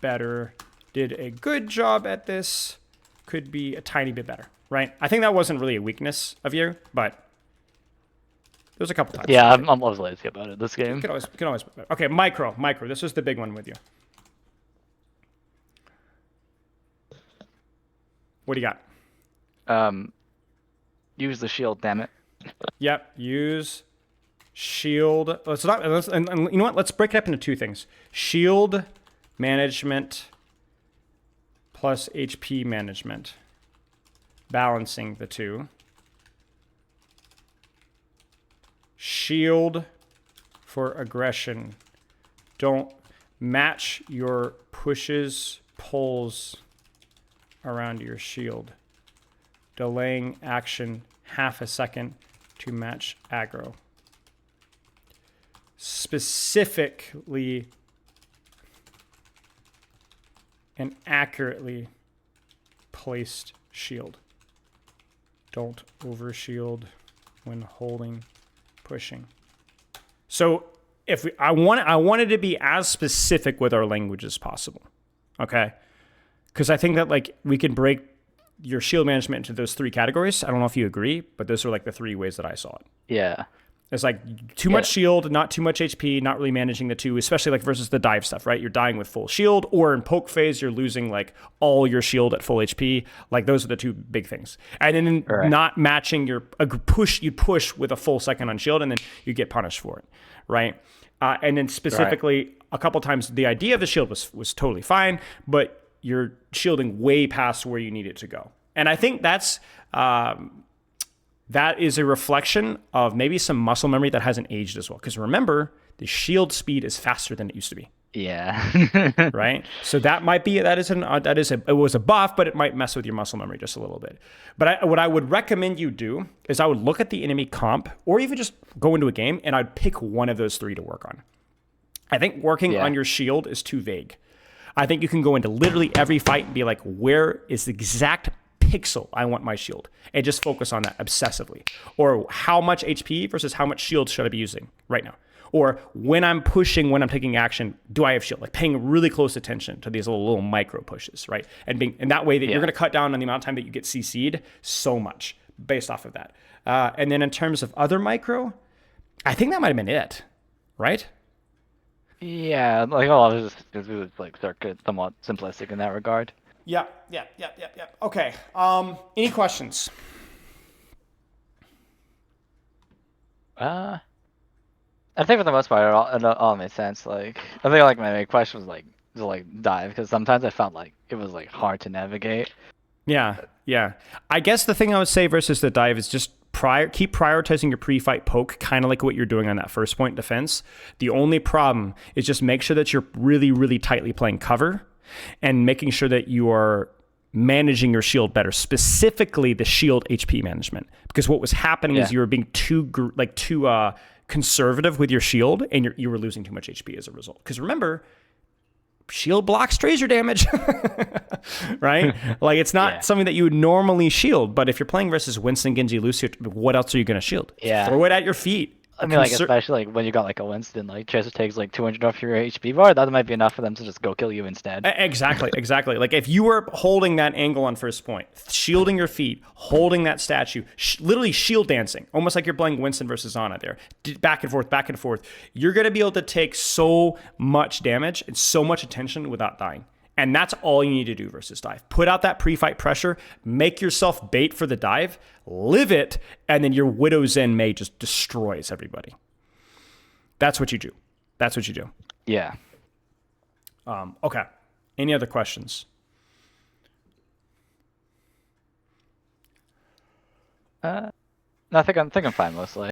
better. Did a good job at this. Could be a tiny bit better, right? I think that wasn't really a weakness of you, but there's a couple times. Yeah, I'm always lazy about it this game. Can always. Okay, micro. This is the big one with you. What do you got? Use the shield, damn it. Yep, use shield. And you know what? Let's break it up into two things. Shield management plus HP management. Balancing the two. Shield for aggression. Don't match your pushes, pulls around your shield. delaying action half a second to match aggro. Specifically and accurately placed shield. Don't overshield when holding, pushing. So if I wanted to be as specific with our language as possible, okay? Because I think that like we can break your shield management into those three categories. I don't know if you agree, but those are like the three ways that I saw it. Yeah. It's like too much shield, not too much HP, not really managing the two, especially like versus the dive stuff, right? You're dying with full shield, or in poke phase, you're losing like all your shield at full HP. Like those are the two big things. And then not matching your push, you'd push with a full second on shield, and then you get punished for it, right? And then specifically, a couple times, the idea of the shield was totally fine, but you're shielding way past where you need it to go. And I think that's that is a reflection of maybe some muscle memory that hasn't aged as well. Because remember, the shield speed is faster than it used to be. Yeah. Right? So that might be, it was a buff, but it might mess with your muscle memory just a little bit. But what I would recommend you do is I would look at the enemy comp, or even just go into a game, and I'd pick one of those three to work on. I think working on your shield is too vague. I think you can go into literally every fight and be like, where is the exact pixel I want my shield, and just focus on that obsessively. Or how much HP versus how much shield should I be using right now? Or when I'm pushing, when I'm taking action, do I have shield? Like paying really close attention to these little micro pushes, right? And that way that you're going to cut down on the amount of time that you get CC'd so much based off of that. And then in terms of other micro, I think that might have been it, right? Yeah, like a lot of it was like somewhat simplistic in that regard. Yeah. Okay. Any questions? I think for the most part, it all made sense. Like, I think like my main question was like to like dive, because sometimes I felt like it was like hard to navigate. Yeah. I guess the thing I would say versus the dive is just keep prioritizing your pre-fight poke, kind of like what you're doing on that first point defense. The only problem is just make sure that you're really, really tightly playing cover, and making sure that you are managing your shield better, specifically the shield HP management. Because what was happening is you were being too conservative with your shield, and you were losing too much HP as a result. Because remember, shield blocks Tracer damage, right? Like it's not something that you would normally shield. But if you're playing versus Winston, Genji, Lucio, what else are you going to shield? Yeah. Throw it at your feet. I mean, like, especially like when you got like a Winston, like Tracer takes like 200 off your HP bar, that might be enough for them to just go kill you instead. Exactly. Like if you were holding that angle on first point, shielding your feet, holding that statue, literally shield dancing, almost like you're playing Winston versus Ana there, back and forth, you're going to be able to take so much damage and so much attention without dying. And that's all you need to do versus dive. Put out that pre-fight pressure, make yourself bait for the dive, live it, and then your Widow's End May just destroys everybody. That's what you do. Yeah. Okay. Any other questions? No, I think I'm fine mostly.